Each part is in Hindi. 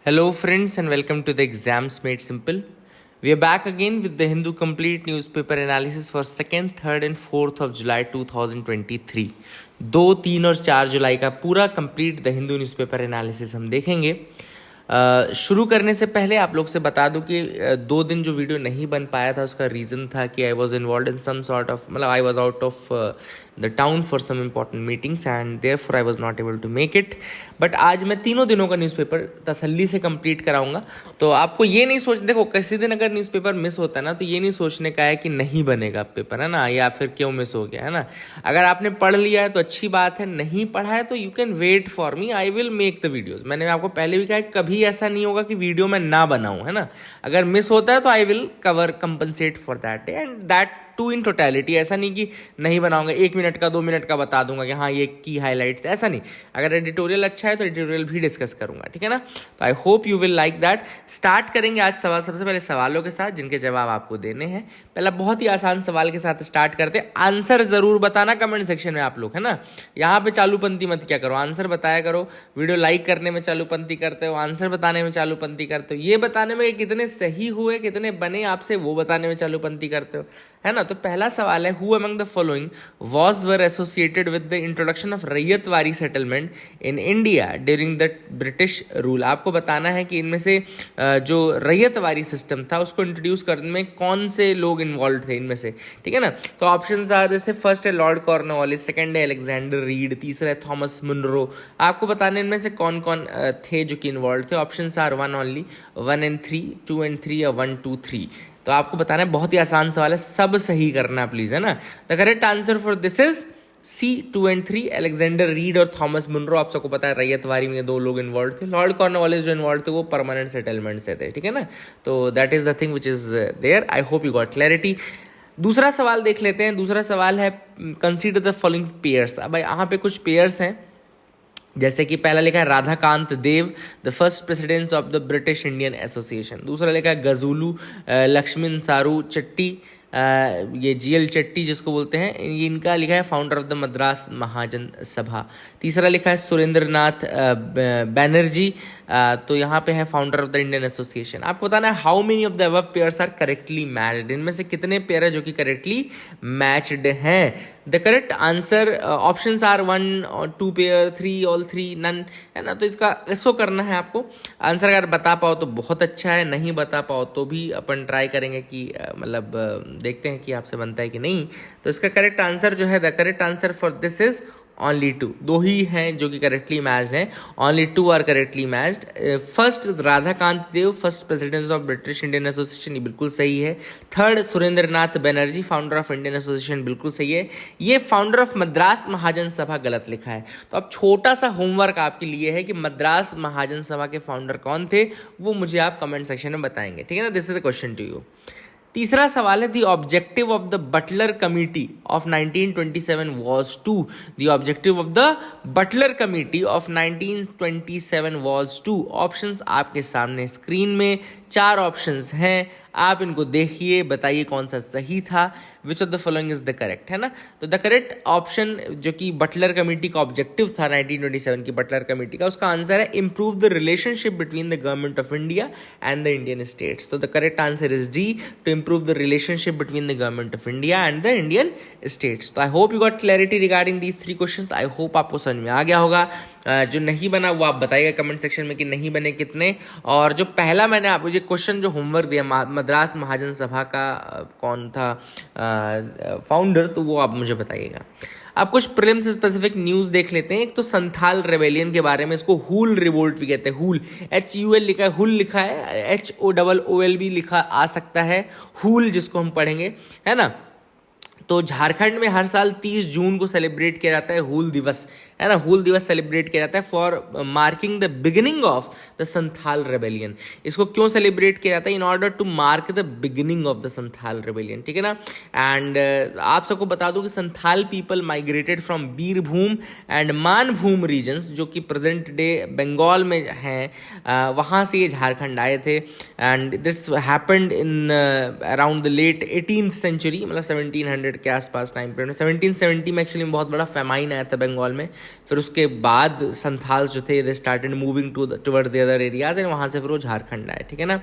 Hello, friends, and welcome to the Exams Made Simple. We are back again with the Hindu Complete Newspaper Analysis for 2nd, 3rd, and 4th of July 2023. 2, 3 और 4 जुलाई का पूरा complete the Hindu newspaper analysis हम देखेंगे। शुरू करने से पहले आप लोग से बता दूं कि 2 दिन जो वीडियो नहीं बन पाया था उसका रीज़न था कि I was involve in some sort of I was out of the town for some important meetings and therefore I was not able to make it. But आज मैं तीनों दिनों का न्यूज़पेपर तसल्ली से कंप्लीट कराऊंगा। तो आपको ये नहीं सोच देखो किसी दिन अगर न्यूज़पेपर मिस होता है ना तो ये नहीं सोचने का है कि नहीं बनेगा पेपर, है ना, या फिर क्यों मिस हो गया, है ना। अगर आपने पढ़ लिया है तो अच्छी बात है, नहीं पढ़ा है तो you can wait for me, I will make the videos. मैंने आपको पहले भी कहा है कभी ऐसा नहीं होगा कि वीडियो में ना बनाऊं, है ना। अगर मिस होता है तो I will cover compensate for that and that too in totality. ऐसा नहीं कि नहीं बनाऊंगा, 1 मिनट का 2 मिनट का बता दूंगा कि हाँ ये की हाईलाइट्स, ऐसा नहीं। अगर एडिटोरियल अच्छा है तो एडिटोरियल भी डिस्कस करूंगा, ठीक है ना। तो I hope you will like that. Start करेंगे आज सबसे पहले सवालों के साथ जिनके जवाब आपको देने हैं। पहला बहुत ही आसान सवाल के साथ स्टार्ट करते हैं। आंसर जरूर बताना कमेंट सेक्शन में आप लोग, है ना। यहाँ पे चालूपंथी मत क्या करो, आंसर बताया करो। वीडियो लाइक करने में चालूपंथी करते हो, आंसर बताने में चालूपंथी करते हो। ये बताने में कितने सही हुए कितने बने आपसे वो बताने में चालूपंथी करते हो, है ना। तो पहला सवाल है, who among the following was were associated with the introduction of Ryotwari settlement in India during the British rule. आपको बताना है कि इनमें से जो रैयतवारी सिस्टम था उसको इंट्रोड्यूस करने में कौन से लोग इन्वॉल्व थे इनमें से, ठीक है ना। तो ऑप्शन आ जैसे फर्स्ट है लॉर्ड कॉर्नवालिस, सेकंड है अलेक्जेंडर रीड, तीसरा है थॉमस मुनरो। आपको बताने इनमें से कौन कौन थे जो कि इन्वॉल्व थे। Option are 1 only, 1 and 3, 2 and 3 या 1, 2, 3। तो आपको बताना है, बहुत ही आसान सवाल है, सब सही करना प्लीज, है ना। The correct answer for this is C, 2 and 3, Alexander read और थॉमस मुनरो। आप सबको पता है रैयतवारी में 2 लोग इन्वॉल्व थे। लॉर्ड कॉर्नवालिस जो इन्वॉल्व थे वो परमानेंट सेटलमेंट से थे, ठीक है ना। तो that is the thing which is there. I hope you got clarity. दूसरा सवाल देख लेते हैं। दूसरा सवाल है, कंसीडर द फॉलोइंग पेयर्स। अब यहाँ पे कुछ पेयर्स हैं, जैसे कि पहला लिखा है Radhakant Dev, the first president of the British Indian Association. दूसरा लिखा है गजूलू लक्ष्मण सारू चट्टी, ये GL चट्टी जिसको बोलते हैं, ये इनका लिखा है फाउंडर ऑफ द मद्रास महाजन सभा। तीसरा लिखा है सुरेंद्र नाथ बैनर्जी, तो यहाँ पे है founder of the Indian association. आपको बताना है how many of the above pairs are correctly matched. इनमें से कितने पेयर है जो कि करेक्टली मैच्ड हैं। The correct answer options are 1 और 2 पेयर, 3 ऑल 3, नन, है ना। तो इसको करना है आपको। आंसर अगर बता पाओ तो बहुत अच्छा है, नहीं बता पाओ तो भी अपन ट्राई करेंगे कि मतलब देखते हैं कि आपसे बनता है कि नहीं। तो इसका करेक्ट आंसर जो है, the correct answer for this is only 2। 2 ही हैं जो कि करेक्टली मैच्ड हैं, only 2 are correctly matched. First Radhakant Dev, first president of British Indian association, ये बिल्कुल सही है। Third Surendra Nath Banerjee, founder of Indian association, बिल्कुल सही है। ये फाउंडर ऑफ मद्रास महाजन सभा गलत लिखा है। तो अब छोटा सा होमवर्क आपके लिए है कि मद्रास महाजन सभा के फाउंडर कौन थे वो मुझे आप कमेंट सेक्शन में बताएंगे, ठीक है ना। This is the question to you. तीसरा सवाल है, the objective of the Butler committee of 1927 was to. The objective of the Butler committee of 1927 was to. Options आपके सामने स्क्रीन में 4 ऑप्शंस हैं, आप इनको देखिए, बताइए कौन सा सही था। Which of the following is the correct, है ना। तो द करेक्ट ऑप्शन जो कि बटलर कमेटी का ऑब्जेक्टिव था 1927 की बटलर कमेटी का, उसका आंसर है improve the relationship between the government of India and the Indian states. तो the correct answer is D, to improve the relationship between the government of India and the Indian states. तो I hope you got clarity regarding these 3 questions. I hope आपको समझ में आ गया होगा। जो नहीं बना वो आप बताइएगा कमेंट सेक्शन में कि नहीं बने कितने। और जो पहला मैंने आपको ये क्वेश्चन जो होमवर्क दिया, मद्रास महाजन सभा का कौन था फाउंडर, तो वो आप मुझे बताइएगा। आप कुछ प्रीलिम्स स्पेसिफिक न्यूज़ देख लेते हैं। एक तो संथाल रेबेलियन के बारे में, इसको हुल रिवोल्ट भी कहते हैं। हुल, HUL लिखा है, हुल लिखा है, HOOL भी लिखा आ सकता है, हुल जिसको हम पढ़ेंगे, है ना। तो झारखंड में हर साल 30 जून को सेलिब्रेट किया जाता है हुल दिवस, है ना। हुल दिवस सेलिब्रेट किया जाता है for marking the beginning of the Santhal rebellion. इसको क्यों सेलिब्रेट किया जाता है? In order to mark the beginning of the Santhal rebellion, ठीक है ना। एंड आप सबको बता दूं कि Santhal people migrated from Birbhum and Manbhum regions, जो कि प्रेजेंट डे बंगाल में हैं, वहाँ से ये झारखंड आए थे। And this happened in around the late 18th century, मतलब 1700 के आसपास टाइम पीरियड में। 1770 में एक्चुअली बहुत बड़ा फेमाइन आया था बंगाल में, फिर उसके बाद संथाल्स जो थे they started moving towards the other areas and वहाँ से फिर वो झारखंड आए, ठीक है ना।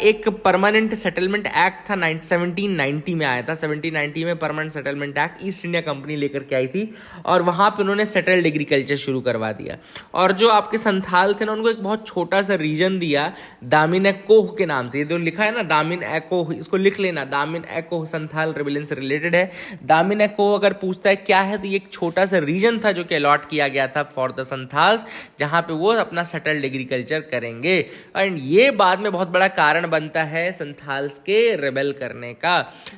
एक परमानेंट सेटलमेंट एक्ट था 1790 में आया था। 1790 में permanent settlement act east India company लेकर के आई थी और वहाँ पे उन्होंने सेटल्ड एग्रीकल्चर शुरू करवा दिया। और जो आपके संथाल थे ना, उनको एक बहुत छोटा सा रीजन दिया दामिन एकोह के नाम से। ये जो लिखा है ना दामिन एकोह, इसको लिख लेना, दामिन एकोह संथाल रेबेलियन से रिलेटेड है। दामिन एकोह अगर पूछता है क्या है तो ये एक छोटा सा रीजन था जो कि अलॉट किया गया था फॉर द संथाल्स, जहां पे वो अपना सेटल्ड एग्रीकल्चर करेंगे। एंड ये बाद में बहुत बड़ा कारण बनता है संथाल्स के रेबेल करने का।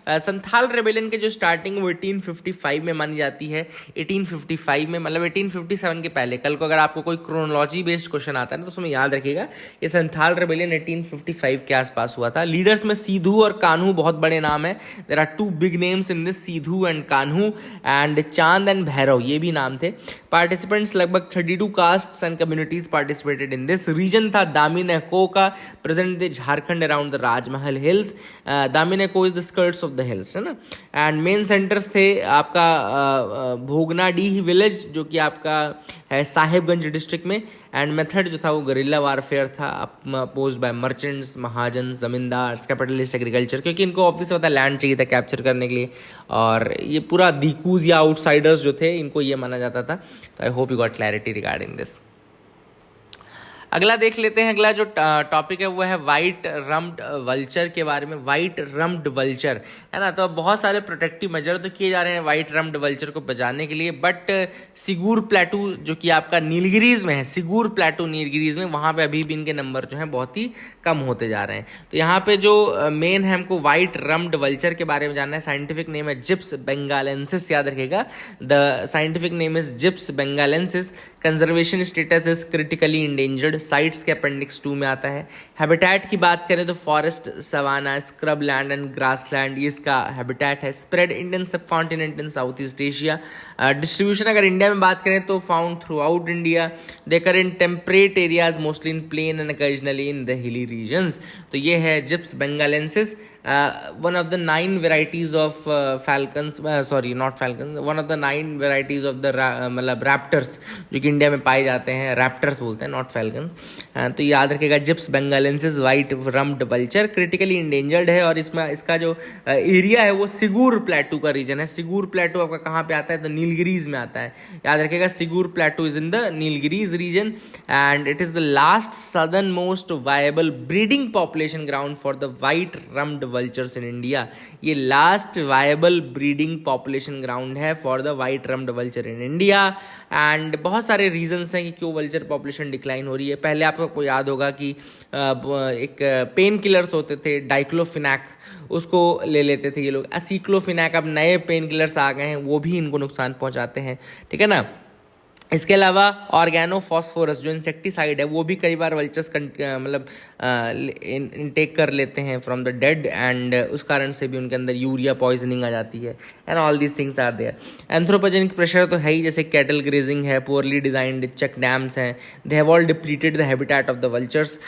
संथाल रेबेलियन के जो स्टार्टिंग वो 1855 में मानी जाती है। 1855 में मतलब 1857 के पहले। कल को अगर आपको कोई क्रोनोलॉजी बेस्ड क्वेश्चन आता है ना तो उसमें याद रखिएगा ये संथाल रेबेलियन 1855 के आसपास हुआ था। लीडर्स में सिद्धू और कान्हू बहुत बड़े नाम है। There are two big names in this, Sidhu and Kanhu, and Chand and Bhairav ये भी नाम थे। पार्टिसिपेंट्स लगभग 32 castes and communities participated in this. Reason था दामिन एकोह का, present the Jharkhand around the Rajmahal hills. Damin Ekoh is the skirts of the hills, है ना। एंड मेन सेंटर्स थे आपका भोगनाडीह विलेज जो कि आपका है साहेबगंज डिस्ट्रिक्ट में। एंड मेथड जो था वो गरिल्ला वारफेयर था, अपोज्ड बाय मर्चेंट्स, महाजन, जमींदार, कैपिटलिस्ट, एग्रीकल्चर, क्योंकि इनको ऑब्वियस होता है लैंड चाहिए था कैप्चर करने के लिए। और ये पूरा दीकूज या आउटसाइडर्स जो थे इनको ये माना जाता था। तो I hope you got clarity regarding this. अगला देख लेते हैं। अगला जो टॉपिक है वो है वाइट रम्ड वल्चर के बारे में। वाइट रम्ड वल्चर है ना, तो बहुत सारे प्रोटेक्टिव मेजर तो किए जा रहे हैं वाइट रम्ड वल्चर को बचाने के लिए, बट सिगूर प्लेटू जो कि आपका नीलगिरीज में है, सिगूर प्लेटू नीलगिरीज में, वहाँ पे अभी भी इनके नंबर जो हैं बहुत ही कम होते जा रहे हैं। तो यहाँ पे जो मेन है हमको वाइट रम्ड वल्चर के बारे में जानना है। साइंटिफिक नेम है जिप्स बेंगालेंसिस, याद रखिएगा, the scientific name is gyps bengalensis. Conservation status is critically endangered, CITES के अपेंडिक्स 2 में आता है। हैबिटेट की बात करें तो forest, savanna, scrub land and grass land ये इसका हैबिटेट है। Spread Indian sub continent in south east Asia. Distribution अगर इंडिया में बात करें तो फाउंड थ्रू आउट इंडिया। देकर in temperate areas mostly in plane and occasionally in the hilly regions. तो ये है gyps bengalensis, one of the 9 varieties of falcons, sorry not falcons, one of the 9 varieties of the मतलब raptors जो कि इंडिया में पाए जाते हैं, रैप्टर्स बोलते हैं नॉट फैल्कन्स। तो याद रखिएगा Gyps bengalensis white rumped vulture critically endangered है। और इसमें इसका जो एरिया है वो सिगूर प्लेटू का रीजन है। सिगूर प्लेटू आपका कहाँ पे आता है तो नीलगिरीज में आता है, याद रखिएगा। Sigur plateau is in the Nilgiris region and it is the last southern most viable breeding population ground for the white rumped vultures in India. ये last viable breeding population ground है for the white rumped vulture in India. And बहुत सारे रीजंस हैं कि क्यों वल्चर पॉपुलेशन डिक्लाइन हो रही है। पहले आपको याद होगा कि एक पेन किलर्स होते थे डाइक्लोफिनैक, उसको ले लेते थे ये लोग। एसिक्लोफिनैक, अब नए पेन किलर्स आ गए हैं, वो भी इनको नुकसान पहुंचाते हैं, ठीक है ना। इसके अलावा ऑर्गेनोफॉस्फोरस जो इंसेक्टिसाइड है वो भी कई बार वल्चर्स मतलब इनटेक कर लेते हैं फ्रॉम द डेड एंड उस कारण से भी उनके अंदर यूरिया पॉइजनिंग आ जाती है and all these things are there. Anthropogenic pressure तो है ही, जैसे कैटल ग्रेजिंग है, पुअरली डिजाइंड चेक डैम्स हैं, they have all depleted the habitat of the vultures.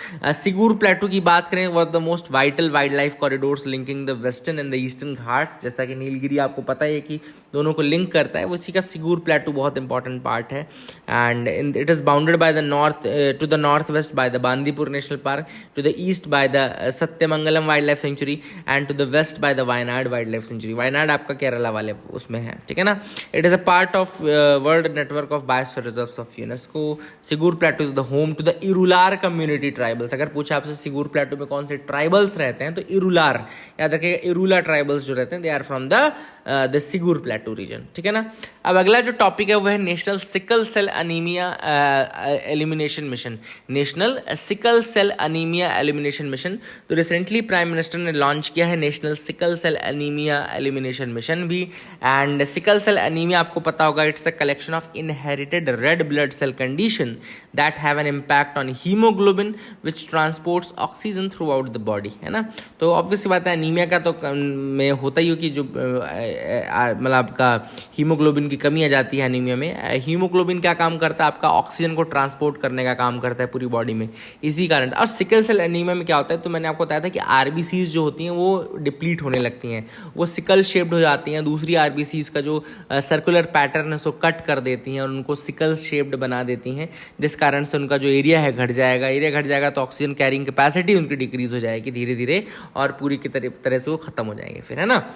Sigur plateau की बात करें, one of the most vital wild life corridors linking the western and the eastern Ghat, जैसा कि नीलगिरी आपको पता है कि दोनों को लिंक करता है, उसी का सिगूर प्लेटू बहुत इंपॉर्टेंट पार्ट है। And it is bounded by the north to the northwest by the Bandipur National Park, to the east by the Satyamangalam Wildlife Sanctuary and to the west by the Wayanad Wildlife Sanctuary. Wayanad आपका केरला वाले उसमें है, ठीक है ना। It is a part of world network of biosphere reserves of UNESCO. Sigur Plateau is the home to the Irular community tribals. अगर पूछा आपसे सिगूर प्लेटू में कौन से ट्राइबल्स रहते हैं तो इरुलार, याद रखिएगा, इरुला ट्राइबल्स जो रहते हैं they are from the Sigur plateau region, ठीक है ना। अब अगला जो टॉपिक है वो है national sickle cell anaemia elimination mission. National sickle cell anaemia elimination mission, तो रिसेंटली प्राइम मिनिस्टर ने लॉन्च किया है national sickle cell anaemia elimination mission भी। एंड सिकल सेल अनीमिया आपको पता होगा, it's a collection of inherited red blood cell condition that have an impact on haemoglobin which transports oxygen through out the body, है ना। तो ऑब्वियस बात है अनीमिया का तो में होता ही हो कि जो मतलब आपका हीमोग्लोबिन की कमी आ जाती है अनीमिया में। हीमोग्लोबिन हीमोग्लोबिन क्या काम करता है, आपका ऑक्सीजन को ट्रांसपोर्ट करने का काम करता है पूरी बॉडी में, इसी कारण। और सिकल सेल एनीमिया में क्या होता है, तो मैंने आपको बताया था कि आरबीसीज जो होती हैं वो डिप्लीट होने लगती हैं, वो सिकल शेप्ड हो जाती हैं, दूसरी आरबीसीज का जो सर्कुलर पैटर्न है उसको कट कर देती हैं और उनको सिकल शेप्ड बना देती हैं, जिस कारण से उनका जो एरिया है घट जाएगा। एरिया घट जाएगा तो ऑक्सीजन कैरिंग कैपेसिटी उनकी डिक्रीज हो जाएगी धीरे धीरे, और पूरी की तरह से वो खत्म हो जाएंगे फिर, है ना।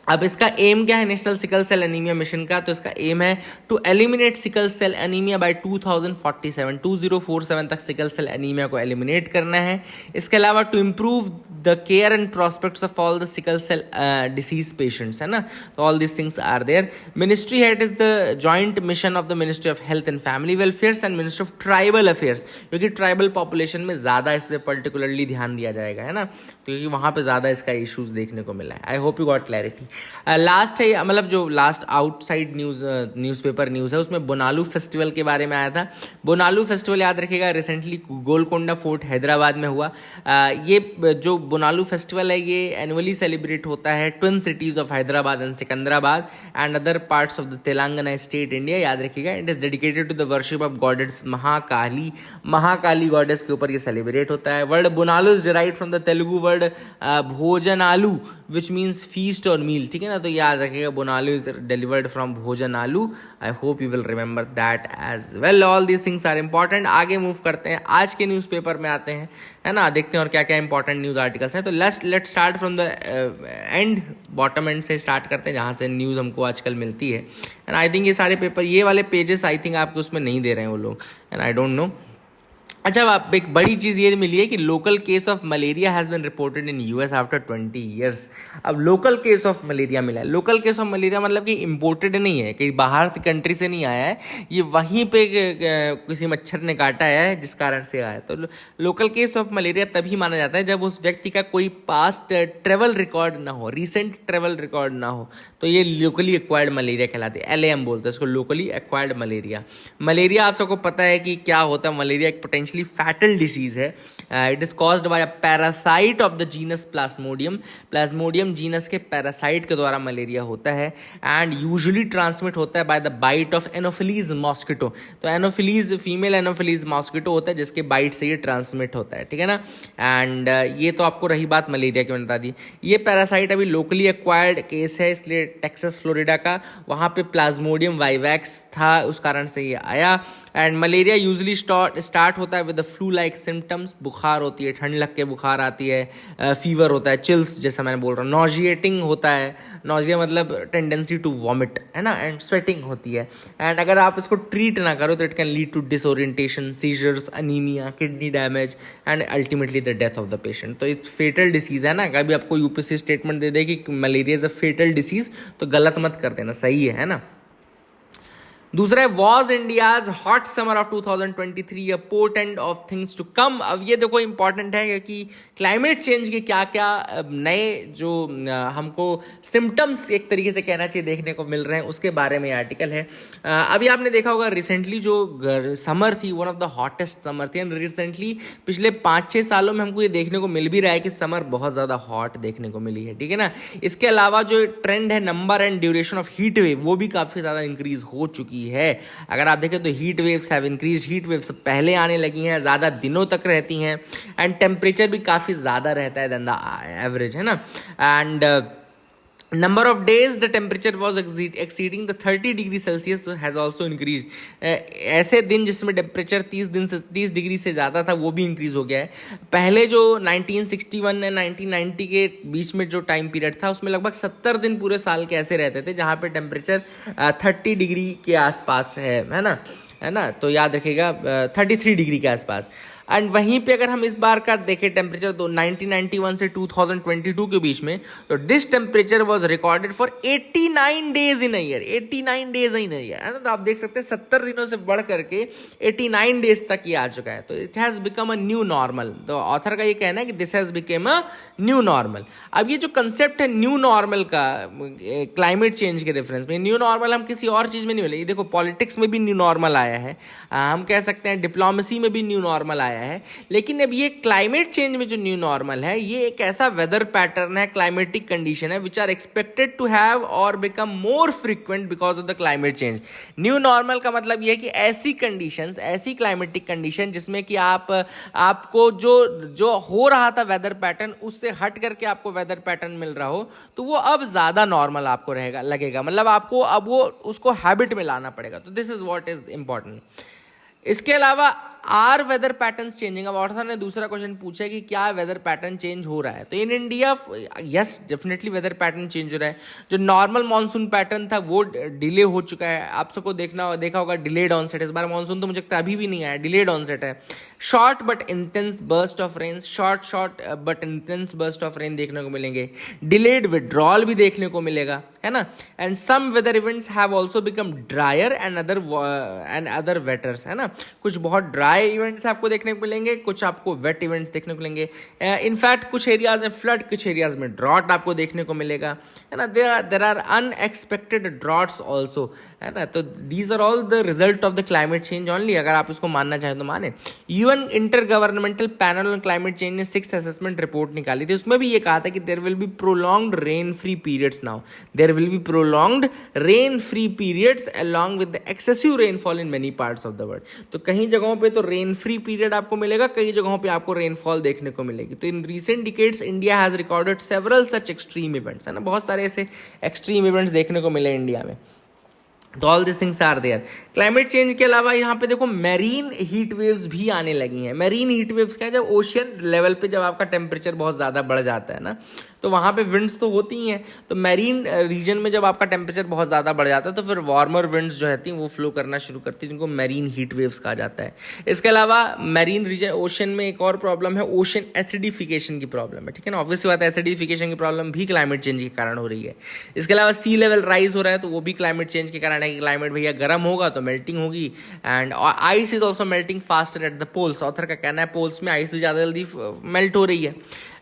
अब इसका एम क्या है national sickle cell anaemia mission का, तो इसका एम है to eliminate sickle cell anaemia by 2047 तक सिकल सेल एनीमिया को एलिमिनेट करना है। इसके अलावा to improve the care and prospects of all the sickle cell disease patients, है ना, तो all this things are there. Ministry head is the joint mission of the ministry of health and family welfares and ministry of tribal affairs, क्योंकि ट्राइबल पॉपुलेशन में ज़्यादा इस पर पर्टिकुलरली ध्यान दिया जाएगा, है ना, क्योंकि वहाँ पे ज़्यादा इसका इशूज़ देखने को मिला है। आई hope you got clarity. Last है, मतलब जो लास्ट आउटसाइड न्यूज़पेपर न्यूज़ है उसमें बोनालू फेस्टिवल के बारे में आया था। बोनालू फेस्टिवल याद रखिएगा रिसेंटली गोलकोंडा फोर्ट हैदराबाद में हुआ। ये जो बोनालू फेस्टिवल है ये एनुअली सेलिब्रेट होता है twin cities of Hyderabad and Secunderabad and other parts of the Telangana state India, याद रखिएगा। It is dedicated to the worship of goddess Mahakali goddess के ऊपर ये सेलिब्रेट होता है। Word Bonalu is derived from the Telugu word Bhojanalu which means feast और मील, ठीक है ना, तो याद रखिएगा Bonalu is delivered from Bhojanalu. I hope you will remember that as well. All these things are important. आगे मूव करते हैं, आज के न्यूज़पेपर में आते हैं, है ना, देखते हैं और क्या क्या इंपॉर्टेंट न्यूज़ आर्टिकल्स हैं। तो let's start from the end, bottom and से स्टार्ट करते हैं जहाँ से न्यूज़ हमको आजकल मिलती है। एंड आई थिंक ये सारे पेपर, ये वाले पेजेस आई थिंक आपको उसमें नहीं दे रहे हैं वो लोग, एंड आई डोंट नो। अच्छा, अब एक बड़ी चीज़ ये मिली है कि local case of malaria has been reported in US after 20 years. अब लोकल केस ऑफ मलेरिया मिला है। लोकल केस ऑफ मलेरिया मतलब कि इम्पोर्टेड नहीं है, कहीं बाहर से कंट्री से नहीं आया है, ये वहीं पे किसी मच्छर ने काटा है जिस कारण से आया है। तो लोकल केस ऑफ मलेरिया तभी माना जाता है जब उस व्यक्ति का कोई पास्ट ट्रेवल रिकॉर्ड ना हो, रिसेंट ट्रेवल रिकॉर्ड ना हो, तो ये लोकली एक्वायर्ड मलेरिया कहलाती है। LAM बोलते हैं इसको, लोकली एक्वायर्ड मलेरिया। मलेरिया आप सबको पता है कि क्या होता है। मलेरिया एक पोटेंशियली फैटल डिसीज है। It is caused by a parasite of the genus Plasmodium. Plasmodium genus के पैरासाइट के द्वारा मलेरिया होता है एंड यूजुअली ट्रांसमिट होता है by the bite of anopheles mosquito. तो एनोफिलीज, फीमेल एनोफिलीज मॉस्किटो होता है जिसके बाइट से ये ट्रांसमिट होता है, ठीक है ना। एंड ये तो आपको रही बात मलेरिया की, मैंने बता दी। ये पैरासाइट अभी लोकली एक्वायर्ड केस है, इसलिए टेक्सास फ्लोरिडा का, वहाँ पे प्लाज्मोडियम वाइवैक्स था, उस कारण से ये आया। एंड मलेरिया यूजुअली स्टार्ट होता है with the flu like symptoms. बुखार होती है, ठंड लग के बुखार आती है, फीवर होता है, चिल्स जैसा मैंने बोल रहा हूँ, नॉजिएटिंग होता है, नॉजिया मतलब टेंडेंसी टू वॉमिट, है ना, एंड स्वेटिंग होती है। एंड अगर आप इसको ट्रीट ना करो तो it can lead to disorientation, seizures, anaemia, kidney damage and ultimately the death of the patient. तो इट्स फेटल डिसीज है ना। कभी आपको यूपीएससी स्टेटमेंट दे दे कि malaria is a fatal disease तो गलत मत कर देना, सही है ना। दूसरा है was India's hot summer of 2023 a portent of things to come. अब ये देखो इंपॉर्टेंट है क्योंकि क्लाइमेट चेंज के क्या क्या नए जो हमको सिम्टम्स एक तरीके से कहना चाहिए देखने को मिल रहे हैं, उसके बारे में आर्टिकल है। अभी आपने देखा होगा रिसेंटली जो समर थी, one of the hottest summer थी, एंड रिसेंटली पिछले 5-6 सालों में हमको ये देखने को मिल भी रहा है कि समर बहुत ज़्यादा हॉट देखने को मिली है, ठीक है ना। इसके अलावा जो ट्रेंड है number and duration of heat wave, वो भी काफ़ी ज़्यादा इंक्रीज हो चुकी है। अगर आप देखें तो heat waves have increase, heat waves पहले आने लगी हैं, ज़्यादा दिनों तक रहती हैं, एंड टेम्परेचर भी काफ़ी ज़्यादा रहता है देन द एवरेज, है ना। And number of days the temperature was exceeding the 30 degree Celsius has also increased. ऐसे दिन जिसमें टेम्परेचर 30 डिग्री से ज़्यादा था वो भी इंक्रीज हो गया है। पहले जो 1961 और 1990 के बीच में जो टाइम पीरियड था उसमें लगभग 70 दिन पूरे साल के ऐसे रहते थे जहाँ पे टेम्परेचर 30 डिग्री के आसपास है ना, तो याद रखिएगा 33 डिग्री के आसपास। एंड वहीं पे अगर हम इस बार का देखें टेम्परेचर तो 1991 से 2022 के बीच में, तो this temperature was recorded for 89 days in a year, 89 days in a year, है ना। तो आप देख सकते हैं 70 दिनों से बढ़ करके 89 डेज तक ये आ चुका है। तो it has become a new normal. तो ऑथर का ये कहना है कि this has become a new normal. अब ये जो कंसेप्ट है न्यू नॉर्मल का क्लाइमेट चेंज के रेफरेंस में, न्यू नॉर्मल हम किसी और चीज़ में नहीं बोले, ये देखो पॉलिटिक्स में भी न्यू नॉर्मल आया है, हम कह सकते हैं डिप्लोमेसी में भी न्यू नॉर्मल आया आया है, लेकिन अब ये क्लाइमेट चेंज में जो न्यू नॉर्मल है ये एक ऐसा वेदर पैटर्न है, क्लाइमेटिक कंडीशन है which are expected to have और become more frequent because of the climate change. New normal का मतलब ये है कि ऐसी कंडीशंस, ऐसी क्लाइमेटिक कंडीशन जिसमें कि आपको जो हो रहा था वेदर पैटर्न उससे हट करके आपको वेदर पैटर्न मिल रहा हो, तो वो अब ज्यादा नॉर्मल आपको रहेगा, लगेगा, मतलब आपको अब वो उसको हैबिट में लाना पड़ेगा। तो this is what is important. इसके अलावा आर वेदर पैटर्न्स चेंजिंग। अब ऑर्थर ने दूसरा क्वेश्चन पूछा कि क्या वेदर पैटर्न चेंज हो रहा है, तो in India yes definitely weather pattern change हो रहा है। जो नॉर्मल मानसून पैटर्न था वो डिले हो चुका है, आप सबको देखा होगा डिलेड ऑनसेट। इस बार मानसून तो मुझे लगता है अभी भी नहीं आया, डिलेड ऑनसेट है। Short but intense burst of rain, short but intense burst of rain देखने को मिलेंगे। डिलेड विड्रॉल भी देखने को मिलेगा, है ना। And some weather events have also become drier and other wetters, है ना। कुछ बहुत ड्राई इवेंट्स आपको देखने को मिलेंगे, कुछ आपको वेट इवेंट्स देखने को मिलेंगे। इनफैक्ट कुछ एरियाज में फ्लड, कुछ एरियाज में ड्रॉट आपको देखने को मिलेगा, है ना। There are unexpected droughts also, है ना। तो these are all the result of the climate change only, अगर आप इसको मानना चाहें तो माने। UN inter governmental panel on climate change ने 6th असेसमेंट रिपोर्ट निकाली थी, उसमें भी ये कहा था कि there will be prolonged rain free periods now, there will be prolonged rain free periods along with the excessive rainfall in many parts of the world। तो कहीं जगहों पे तो रेन फ्री पीरियड आपको मिलेगा, कई जगहों पे आपको रेनफॉल देखने को मिलेगी। तो in recent decades India has recorded several such extreme events, है ना। बहुत सारे ऐसे एक्सट्रीम इवेंट्स देखने को मिले इंडिया में। तो all this things are there. Climate change के अलावा यहाँ पे देखो मैरीन हीट वेव्स भी आने लगी हैं। मैरीन हीट वेव्स क्या है, जब ओशियन लेवल पे जब आपका टेम्परेचर बहुत ज़्यादा बढ़ जाता है ना, तो वहाँ पे विंड्स तो होती ही हैं। तो मैरीन रीजन में जब आपका टेम्परेचर बहुत ज़्यादा बढ़ जाता है तो फिर वार्मर विंड्स जो रहती हैं वो फ्लो करना शुरू करती है, जिनको मैरीन हीट वेव्स कहा जाता है। इसके अलावा मैरीन रीजन ओशन में एक और प्रॉब्लम है, ओशन एसिडिफिकेशन की प्रॉब्लम है, ठीक है ना। ऑब्वियसली बात है, एसिडिफिकेशन की प्रॉब्लम भी क्लाइमेट चेंज के कारण हो रही है। इसके अलावा सी लेवल राइज हो रहा है, तो वो भी क्लाइमेट चेंज के कारण है कि क्लाइमेट भैया गर्म होगा तो मेल्टिंग होगी। And ice is also melting faster at the poles. Author का कहना है पोल्स में आइस ज़्यादा जल्दी मेल्ट हो रही है।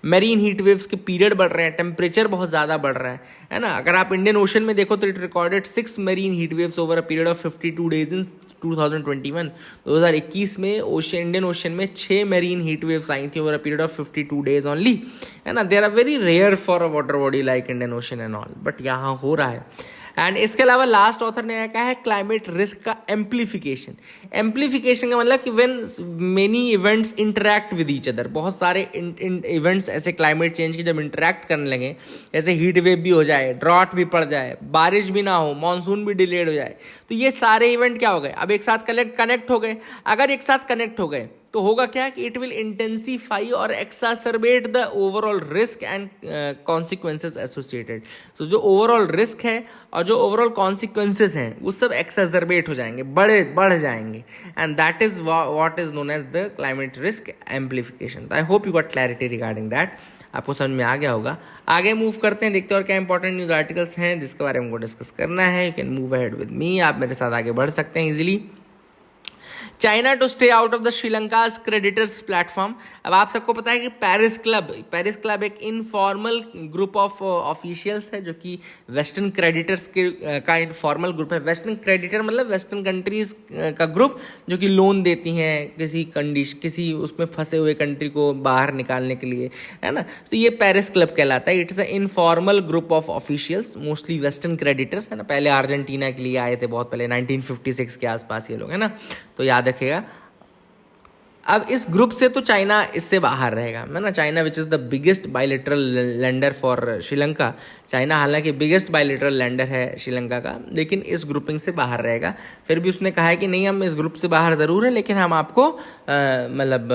मैरीन हीट वेव्स के पीरियड बढ़ रहे हैं, टेम्परेचर बहुत ज़्यादा बढ़ रहा है ना। अगर आप इंडियन ओशन में देखो तो it recorded 6 marine heat waves over a period of 52 days in 2021। 2021 में इंडियन ओशन में 6 मैरीन हीट वेव्स आई थी over a period of 52 days only, है ना। They are very rare for a water body like Indian Ocean and all, but यहाँ हो रहा है। एंड इसके अलावा लास्ट ऑथर ने कहा है क्लाइमेट रिस्क का एम्प्लीफिकेशन। एम्प्लीफिकेशन का मतलब कि when many events interact with each other, बहुत सारे इवेंट्स ऐसे क्लाइमेट चेंज के जब इंटरैक्ट करने लगे, जैसे हीट वेव भी हो जाए, ड्रॉट भी पड़ जाए, बारिश भी ना हो, मानसून भी डिलेड हो जाए, तो ये सारे इवेंट क्या हो गए, अब एक साथ कनेक्ट हो गए। अगर एक साथ कनेक्ट हो गए तो होगा क्या कि इट विल इंटेंसीफाई और exacerbate the overall risk and consequences associated. तो जो ओवरऑल रिस्क है और जो ओवरऑल कॉन्सिक्वेंसेस हैं वो सब एक्सासरबेट हो जाएंगे, बढ़ जाएंगे। And that is what is known as the climate risk amplification. I hope you got clarity regarding that, आपको समझ में आ गया होगा। आगे मूव करते हैं, देखते हैं और क्या इंपॉर्टेंट न्यूज आर्टिकल्स हैं जिसके बारे में हमको डिस्कस करना है। You can move ahead with me, आप मेरे साथ आगे बढ़ सकते हैं easily. China to stay out of the Sri Lanka's creditors platform. अब आप सबको पता है कि पेरिस क्लब एक इनफॉर्मल ग्रुप ऑफ ऑफिशियल्स है जो कि वेस्टर्न क्रेडिटर्स का इनफॉर्मल ग्रुप है। वेस्टर्न क्रेडिटर मतलब वेस्टर्न कंट्रीज का ग्रुप जो कि लोन देती हैं किसी उसमें फंसे हुए कंट्री को बाहर निकालने के लिए, है ना। तो ये पेरिस क्लब कहलाता है। It is a informal group of officials, mostly western creditors, है ना। पहले अर्जेंटीना के लिए आए थे बहुत पहले, 1956 के आसपास ये लोग, है ना। तो याद रखिएगा। अब इस ग्रुप से तो चाइना इससे बाहर रहेगा, है ना। China which is the biggest bilateral lander for Sri Lanka. China हालांकि बिगेस्ट बायलेटरल लैंडर है श्रीलंका का, लेकिन इस ग्रुपिंग से बाहर रहेगा। फिर भी उसने कहा है कि नहीं, हम इस ग्रुप से बाहर ज़रूर है, लेकिन हम आपको मतलब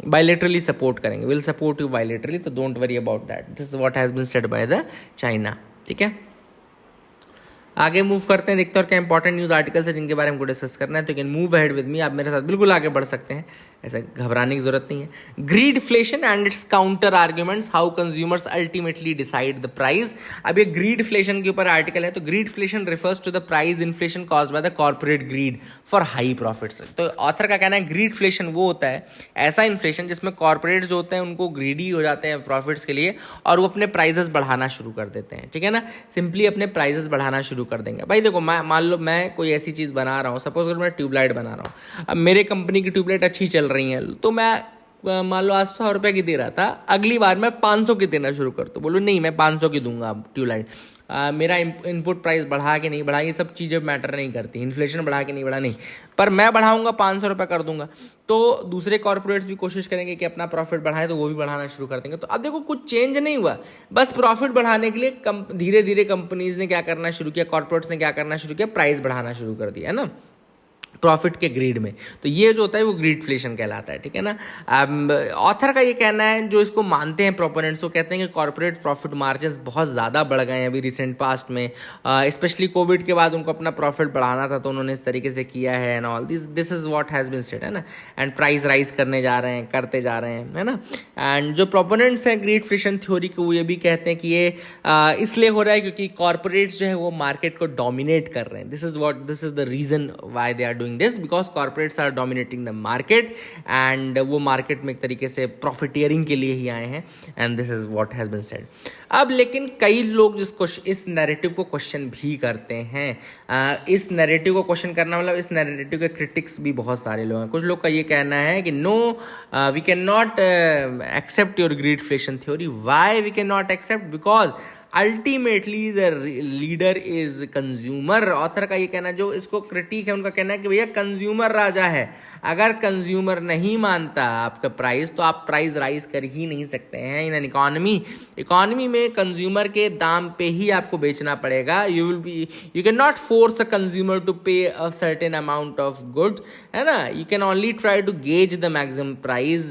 बायलेटरली सपोर्ट करेंगे, विल सपोर्ट यू बायलेटरली, तो don't worry about that. This is what has been said by the China, ठीक है। आगे मूव करते हैं, देखते हैं और क्या इंपॉर्टेंट न्यूज़ आर्टिकल्स है जिनके बारे में हमको डिस्कस करना है। तो can move ahead with me, आप मेरे साथ बिल्कुल आगे बढ़ सकते हैं, ऐसा घबराने की जरूरत नहीं है। Greedflation and its counter arguments, how consumers ultimately decide the price. अब ये ग्रीडफ्लेशन के ऊपर आर्टिकल है। तो greedflation refers to the price inflation caused by the corporate greed for high profits. तो ऑथर का कहना है ग्रीडफ्लेशन वो होता है ऐसा इन्फ्लेशन जिसमें कॉर्पोरेट जो होते हैं उनको ग्रीडी हो जाते हैं प्रॉफिट्स के लिए और वो अपने प्राइजेस बढ़ाना शुरू कर देते हैं, ठीक है ना। सिंपली अपने प्राइजेस बढ़ाना शुरू कर देंगे। भाई देखो, मान लो मैं कोई ऐसी चीज़ बना रहा हूँ, सपोज अगर मैं ट्यूबलाइट बना रहा हूँ, अब मेरे कंपनी की ट्यूबलाइट अच्छी चल चल रही हैं, तो मैं मान लो आज 100 रुपये की दे रहा था, अगली बार मैं 500 की देना शुरू कर, तो बोलो नहीं मैं 500 की दूंगा अब ट्यूबलाइट। मेरा इनपुट प्राइस बढ़ा के नहीं बढ़ा, ये सब चीज़ें मैटर नहीं करती, इन्फ्लेशन बढ़ा के नहीं बढ़ा नहीं, पर मैं बढ़ाऊंगा 500 रुपये कर दूंगा। तो दूसरे कॉर्पोरेट्स भी कोशिश करेंगे कि अपना प्रॉफिट बढ़ाए, तो वो भी बढ़ाना शुरू कर देंगे। तो अब देखो कुछ चेंज नहीं हुआ, बस प्रॉफिट बढ़ाने के लिए धीरे धीरे कंपनीज ने क्या करना शुरू किया, कॉर्पोरेट्स ने क्या करना शुरू किया, प्राइस बढ़ाना शुरू कर दिया, है ना, प्रॉफिट के ग्रीड में। तो ये जो होता है वो ग्रीडफ्लेशन कहलाता है, ठीक है ना। ऑथर का ये कहना है, जो इसको मानते हैं प्रोपोनेंट्स, वो कहते हैं कि कॉर्पोरेट प्रॉफिट मार्जिन्स बहुत ज़्यादा बढ़ गए हैं अभी रिसेंट पास्ट में, स्पेशली कोविड के बाद उनको अपना प्रॉफिट बढ़ाना था, तो उन्होंने इस तरीके से किया है and all this is what has been said, है ना। एंड प्राइस राइज करने जा रहे हैं, करते जा रहे हैं, है ना। एंड जो प्रोपोनेंट्स हैं ग्रीडफ्लेशन थ्योरी के, वो ये भी कहते हैं कि ये इसलिए हो रहा है क्योंकि कॉर्पोरेट्स जो है वो मार्केट को डोमिनेट कर रहे हैं। This is the reason why they are doing this because corporates are dominating the market and वो मार्केट में एक तरीके से प्रॉफिटियरिंग के लिए ही आए हैं, and this is what has been said। अब लेकिन कई लोग जिसको इस नैरेटिव को क्वेश्चन भी करते हैं, इस नैरेटिव को क्वेश्चन करना मतलब इस नैरेटिव के क्रिटिक्स भी बहुत सारे लोग हैं। कुछ लोग का ये कहना है कि no we can not accept your greedflation theory. Why we can not accept? Because ultimately the leader is consumer. Author का ये कहना, जो इसको क्रिटिक है उनका कहना है कि भैया कंज्यूमर राजा है, अगर कंज्यूमर नहीं मानता आपका प्राइस तो आप प्राइस राइज कर ही नहीं सकते हैं इन एन इकोनॉमी में कंज्यूमर के दाम पे ही आपको बेचना पड़ेगा। You can not force a consumer to pay a certain amount of goods, है ना। You can only try to gauge the maximum price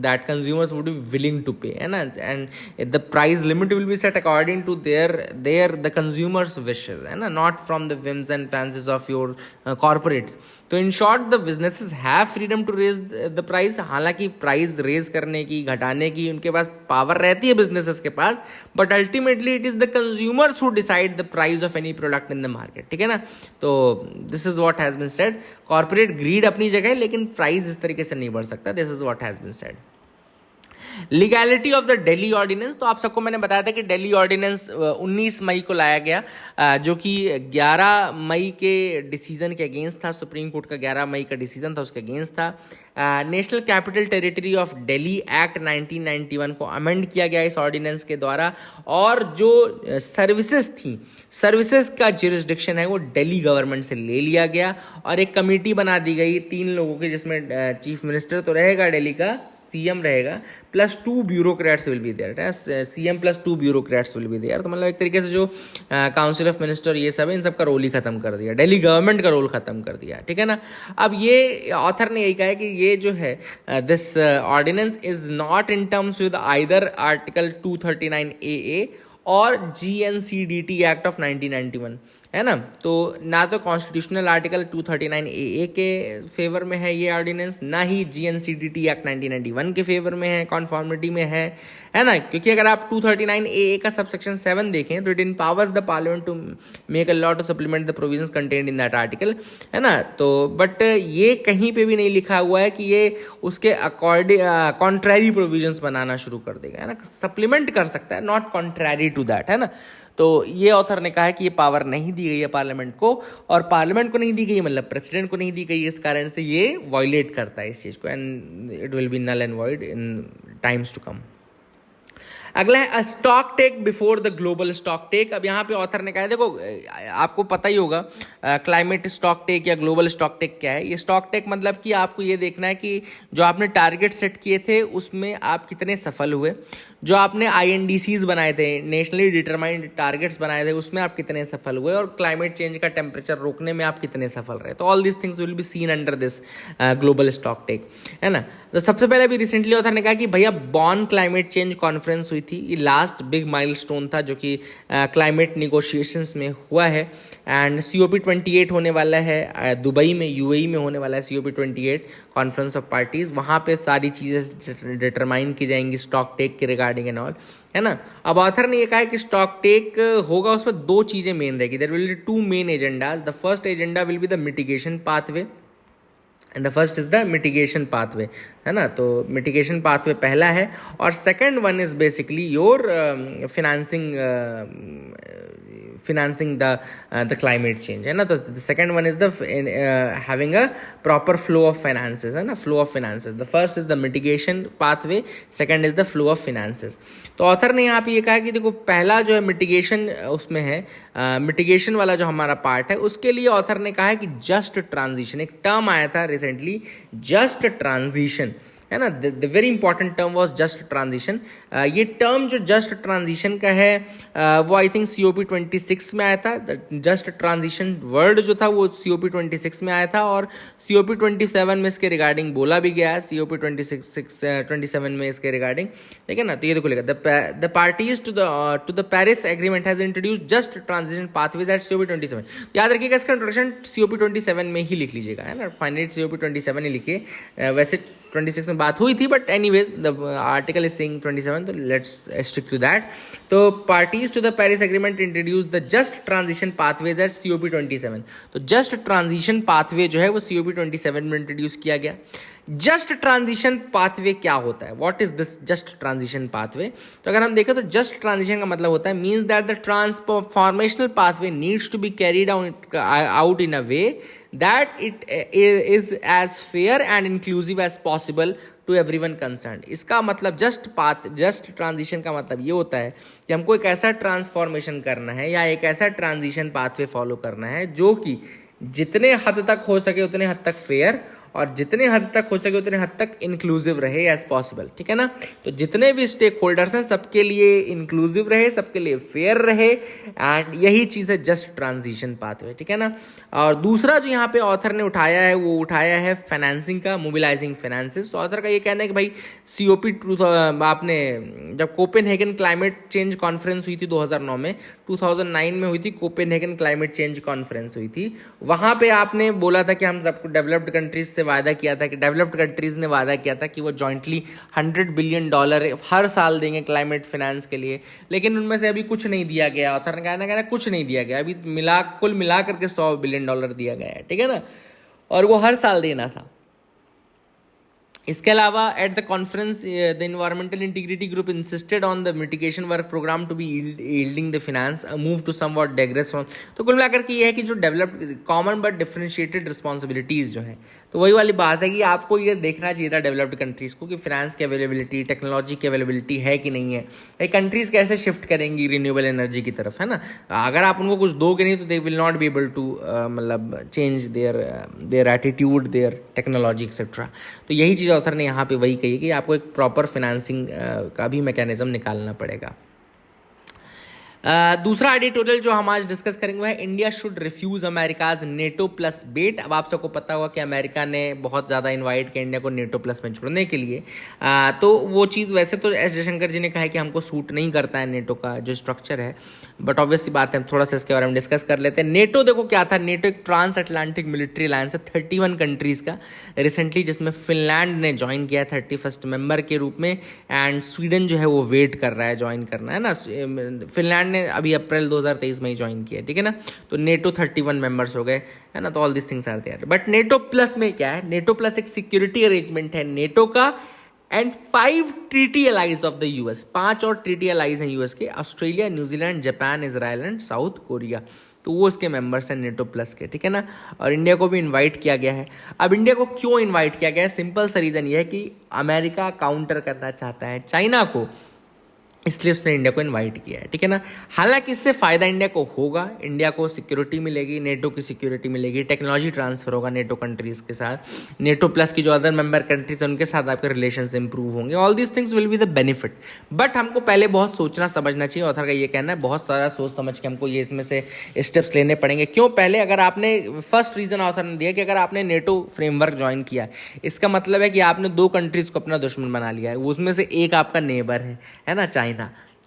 that consumers would be willing to pay, है ना। And the price limit will be set according to the consumers wishes, है ना, not from the whims and fancies of your corporates। तो in short the businesses have freedom to raise the price. हालांकि प्राइस रेज करने की, घटाने की उनके पास पावर रहती है बिजनेसेस के पास, but ultimately it is the consumers who decide the price of any product in the market, ठीक है ना। तो this is what has been said. Corporate greed अपनी जगह, लेकिन प्राइस इस तरीके से नहीं बढ़ सकता। This is what has been said. Legality of the Delhi ordinance, तो आप सबको मैंने बताया था कि दिल्ली ऑर्डिनेंस 19 मई को लाया गया, जो कि 11 मई के डिसीजन के अगेंस्ट था। सुप्रीम कोर्ट का 11 मई का डिसीजन था, उसके अगेंस्ट था। National capital territory of Delhi act 1991 को अमेंड किया गया इस ऑर्डिनेंस के द्वारा, और जो सर्विसेज का जुरिस्डिक्शन है वो दिल्ली गवर्नमेंट से ले लिया गया, और एक कमेटी बना दी गई 3 लोगों की, जिसमें चीफ मिनिस्टर तो रहेगा दिल्ली का, सीएम रहेगा, plus 2 bureaucrats will be there, CM plus 2 bureaucrats will be there. तो मतलब एक तरीके से जो काउंसिल ऑफ मिनिस्टर ये सब है, इन सब का रोल ही खत्म कर दिया, दिल्ली गवर्नमेंट का रोल खत्म कर दिया, ठीक है ना। अब ये ऑथर ने यही कहा है कि ये जो है this ordinance is not in terms with either article 239 AA और GNCDT एक्ट ऑफ 1991, है ना। तो ना तो कॉन्स्टिट्यूशनल आर्टिकल 239 AA के फेवर में है ये ऑर्डिनेंस, ना ही GNCDT एक्ट 1991 के फेवर में है, कॉन्फॉर्मिटी में है ना। क्योंकि अगर आप 239 AA का सबसेक्शन 7 देखें तो it empowers the Parliament to make a law to supplement the provisions contained in that article, है ना। तो बट ये कहीं पे भी नहीं लिखा हुआ है कि ये उसके अकॉर्डिंग कॉन्ट्रैरी प्रोविजंस बनाना शुरू कर देगा, है ना। सप्लीमेंट कर सकता है, नॉट कॉन्ट्रैरी टू दैट, है ना। तो ये ऑथर ने कहा है कि ये पावर नहीं दी गई है पार्लियामेंट को, और पार्लियामेंट को नहीं दी गई मतलब प्रेसिडेंट को नहीं दी गई, इस कारण से ये वायलेट करता है इस चीज़ को, and it will be null and void in times to come. अगला है stock take before the global stock take. अब यहाँ पे ऑथर ने कहा है, देखो आपको पता ही होगा क्लाइमेट स्टॉक टेक या ग्लोबल स्टॉक टेक क्या है। ये स्टॉक टेक मतलब कि आपको ये देखना है कि जो आपने टारगेट सेट किए थे उसमें आप कितने सफल हुए, जो आपने INDCs बनाए थे, नेशनली डिटरमाइंड टारगेट्स बनाए थे, उसमें आप कितने सफल हुए, और क्लाइमेट चेंज का टेम्परेचर रोकने में आप कितने सफल रहे। तो all this things will be seen under this global stock take, है ना। तो सबसे पहले अभी रिसेंटली ऑथर ने कहा कि भैया बॉन क्लाइमेट चेंज कॉन्फ्रेंस हुई थी, ये लास्ट बिग माइलस्टोन था जो कि क्लाइमेट निगोशिएशंस में हुआ है, एंड COP28 होने वाला है दुबई में, UAE में होने वाला है COP28 कॉन्फ्रेंस ऑफ पार्टीज। वहाँ पे सारी चीज़ें डिटरमाइन की जाएंगी स्टॉक टेक के रिगार्डिंग एंड ऑल, है ना। अब ऑथर ने ये कहा है कि स्टॉक टेक होगा, उसमें 2 चीज़ें मेन रहेगी, there will be 2 main agendas. The first agenda will be the mitigation pathway, and the first is the mitigation pathway, है ना। तो मिटिगेशन पाथवे पहला है, और second one is basically your financing financing the climate change, है ना. तो the second one is the having a proper flow of finances, है ना, flow of finances. The first is the mitigation pathway, second is the flow of finances. तो ऑथर ने यहाँ पे ये कहा कि देखो पहला जो है मिटिगेशन उसमें है, मिटिगेशन वाला जो हमारा पार्ट है उसके लिए ऑथर ने कहा है कि जस्ट ट्रांजिशन, एक टर्म आया था रिसेंटली, जस्ट ट्रांजिशन, है ना. The very important term was just transition. ये टर्म जो जस्ट ट्रांजिशन का है वो आई थिंक COP26 में आया था. जस्ट ट्रांजिशन वर्ड जो था वो COP26 में आया था और COP27 में इसके रिगार्डिंग बोला भी गया है, COP27 में इसके रिगार्डिंग, ठीक है ना. तो ये देखो लेगा the parties to the Paris Agreement has introduced just transition pathways at COP27. याद रखिएगा इसका इंट्रोडक्शन COP27 में ही लिख लीजिएगा, है ना. फाइनली COP27 ही लिखिए. वैसे 26 में बात हुई थी but anyways the article is saying 27, तो लेट्स स्टिक टू दैट. तो parties to the Paris Agreement introduce the just transition pathways at COP27. तो जस्ट ट्रांजिशन पाथवे जो है वो COP27 में इंट्रोड्यूस किया गया. जस्ट ट्रांजिशन पाथवे क्या होता है, what is this just transition pathway? तो अगर हम देखें तो जस्ट ट्रांजिशन का मतलब होता है means that the transformational pathway needs to be carried out in a way that it is as fair and inclusive as possible to everyone concerned. इसका मतलब जस्ट ट्रांजिशन का मतलब ये होता है कि हमको एक ऐसा ट्रांसफॉर्मेशन करना है या एक ऐसा ट्रांजिशन पाथवे फॉलो करना है जो कि जितने हद तक हो सके उतने हद तक फेयर और जितने हद तक हो सके उतने हद तक इंक्लूसिव रहे एज पॉसिबल, ठीक है ना. तो जितने भी स्टेक होल्डर्स हैं सबके लिए इंक्लूसिव रहे, सबके लिए फेयर रहे, एंड यही चीज़ है जस्ट ट्रांजिशन पाथवे, ठीक है ना. और दूसरा जो यहाँ पे ऑथर ने उठाया है वो उठाया है फाइनेंसिंग का, मोबिलाइजिंग फाइनेंसेस. तो ऑथर का ये कहना है कि भाई आपने जब कोपेनहेगन क्लाइमेट चेंज कॉन्फ्रेंस हुई थी 2009 में, 2009 में हुई थी कोपेनहेगन क्लाइमेट चेंज कॉन्फ्रेंस हुई थी, वहाँ पे आपने बोला था कि हम सबको डेवलप्ड कंट्रीज से वादा किया था कि डेवलप्ड कंट्रीज ने वादा किया था कि वो जॉइंटली $100 बिलियन हर साल देंगे क्लाइमेट फाइनेंस के लिए, लेकिन उनमें से अभी कुछ नहीं दिया गया. ऑथर ने कहना कुछ नहीं दिया गया, अभी कुल मिला करके $100 बिलियन दिया गया है, ठीक है ना, और वो हर साल देना था. इसके अलावा at the conference the Environmental Integrity Group insisted on the mitigation work programme to be yielding the finance move to somewhat digress from. तो कुल मिलाकर के ये है कि जो developed common but differentiated responsibilities जो है, तो वही वाली बात है कि आपको ये देखना चाहिए था डेवलप्ड कंट्रीज को कि फाइनेंस की अवेलेबिलिटी, टेक्नोलॉजी की अवेलेबिलिटी है कि नहीं है, ये कंट्रीज कैसे शिफ्ट करेंगी रिन्यूएबल एनर्जी की तरफ, है ना. अगर आप उनको कुछ दोगे नहीं तो they will not be able to मतलब change their attitude, their technology etcetera. तो यही चीज़ ऑथर ने यहाँ पे वही कही कि आपको एक प्रॉपर फाइनेंसिंग का भी मैकेनिज्म निकालना पड़ेगा. दूसरा एडिटोरियल जो हम आज डिस्कस करेंगे वो है India should refuse America's NATO plus bet. अब आप सबको पता होगा कि अमेरिका ने बहुत ज़्यादा इनवाइट किया इंडिया को नेटो प्लस में जुड़ने के लिए. तो वो चीज़ वैसे तो एस जयशंकर जी ने कहा है कि हमको सूट नहीं करता है नेटो का जो स्ट्रक्चर है, बट ऑब्वियस सी बात है थोड़ा सा इसके बारे में डिस्कस कर लेते हैं. नेटो देखो क्या था, नेटो एक ट्रांस अटलांटिक मिलिट्री अलायंस है 31 कंट्रीज़ का रिसेंटली, जिसमें फिनलैंड ने ज्वाइन किया है 31st मेंबर के रूप में, एंड स्वीडन जो है वो वेट कर रहा है ज्वाइन करना, है ना. फिनलैंड ने अभी अप्रैल 2023 में ही ज्वाइन किया, ठीक है ना. तो नेटो 31 मेंबर्स हो गए, है ना. तो all this things are there. But NATO plus में क्या है, नेटो प्लस एक सिक्योरिटी अरेंजमेंट है नेटो का, and 5 treaty allies of the US, 5 और ट्रीटी एलाइज हैं यूएस के, Australia, New Zealand, Japan, Israel and South Korea. तो वो उसके मेंबर्स हैं नेटो प्लस के, ठीक है ना. और इंडिया को भी इनवाइट किया गया है. अब इंडिया को क्यों इनवाइट किया गया है, सिंपल सा रीज़न ये है कि अमेरिका काउंटर करना चाहता है चाइना को, इसलिए उसने इंडिया को इनवाइट किया है, ठीक है ना. हालांकि इससे फ़ायदा इंडिया को होगा, इंडिया को सिक्योरिटी मिलेगी, नेटो की सिक्योरिटी मिलेगी, टेक्नोलॉजी ट्रांसफर होगा नेटो कंट्रीज़ के साथ, नेटो प्लस की जो अदर मेंबर कंट्रीज हैं उनके साथ आपके रिलेशंस इंप्रूव होंगे. All these things will be the benefit. But हमको पहले बहुत सोचना समझना चाहिए. ऑथर का ये कहना है बहुत सारा सोच समझ के हमको ये इसमें से स्टेप्स लेने पड़ेंगे. क्यों? पहले अगर आपने फर्स्ट रीज़न ऑथर ने दिया कि अगर आपने नेटो फ्रेमवर्क ज्वाइन किया, इसका मतलब है कि आपने 2 कंट्रीज़ को अपना दुश्मन बना लिया है. उसमें से एक आपका नेबर है ना, चाइना.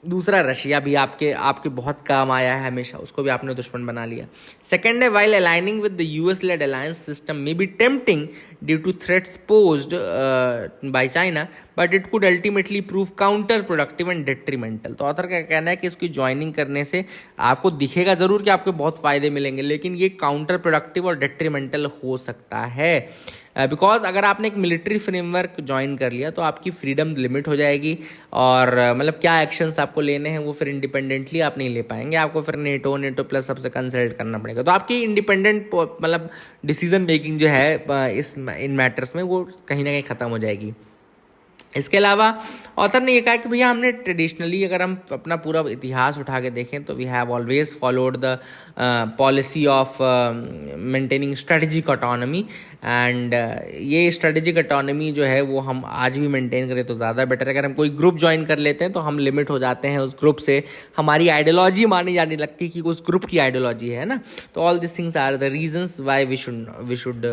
दूसरा रशिया भी आपके बहुत काम आया है हमेशा, उसको भी आपने दुश्मन बना लिया. सेकेंड है while aligning with the US led alliance system may be tempting due to threats posed by China, but it could ultimately prove counterproductive and detrimental. तो ऑथर का कहना है कि इसकी ज्वाइनिंग करने से आपको दिखेगा ज़रूर कि आपको बहुत फ़ायदे मिलेंगे, लेकिन ये काउंटर प्रोडक्टिव और डेट्रीमेंटल हो सकता है। बिकॉज अगर आपने एक मिलिट्री फ्रेमवर्क ज्वाइन कर लिया तो आपकी फ्रीडम लिमिट हो जाएगी, और मतलब क्या एक्शंस आपको लेने हैं वो फिर इंडिपेंडेंटली आप नहीं ले पाएंगे, आपको फिर नेटो प्लस सबसे कंसल्ट करना पड़ेगा। तो आपकी इंडिपेंडेंट मतलब डिसीजन मेकिंग जो है इन मैटर्स में वो कहीं ना कहीं ख़त्म हो जाएगी। इसके अलावा ऑथर ने ये कहा कि भैया हमने ट्रेडिशनली अगर हम अपना पूरा इतिहास उठा के देखें तो we have always followed the policy of maintaining strategic autonomy, and ये स्ट्रेटजिक ऑटोनॉमी जो है वो हम आज भी मेंटेन करें तो ज़्यादा बेटर है। अगर हम कोई ग्रुप ज्वाइन कर लेते हैं तो हम लिमिट हो जाते हैं उस ग्रुप से, हमारी आइडियोलॉजी मानी जाने लगती है कि उस ग्रुप की आइडियोलॉजी है ना। तो all this things are the reasons why we should